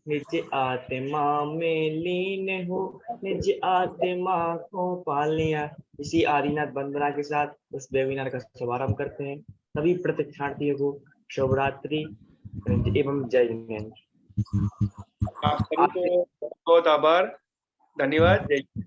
निज आत्मा में लीन हो, निज आत्मा को पा लिया। इसी आदिनाथ वंदना के साथ इस वेबिनार का शुभारंभ करते हैं। सभी प्रतीक्षार्थियों को शुभरात्रि एवं जय हिंद। आप सभी को बहुत आभार, धन्यवाद, जय हिंद।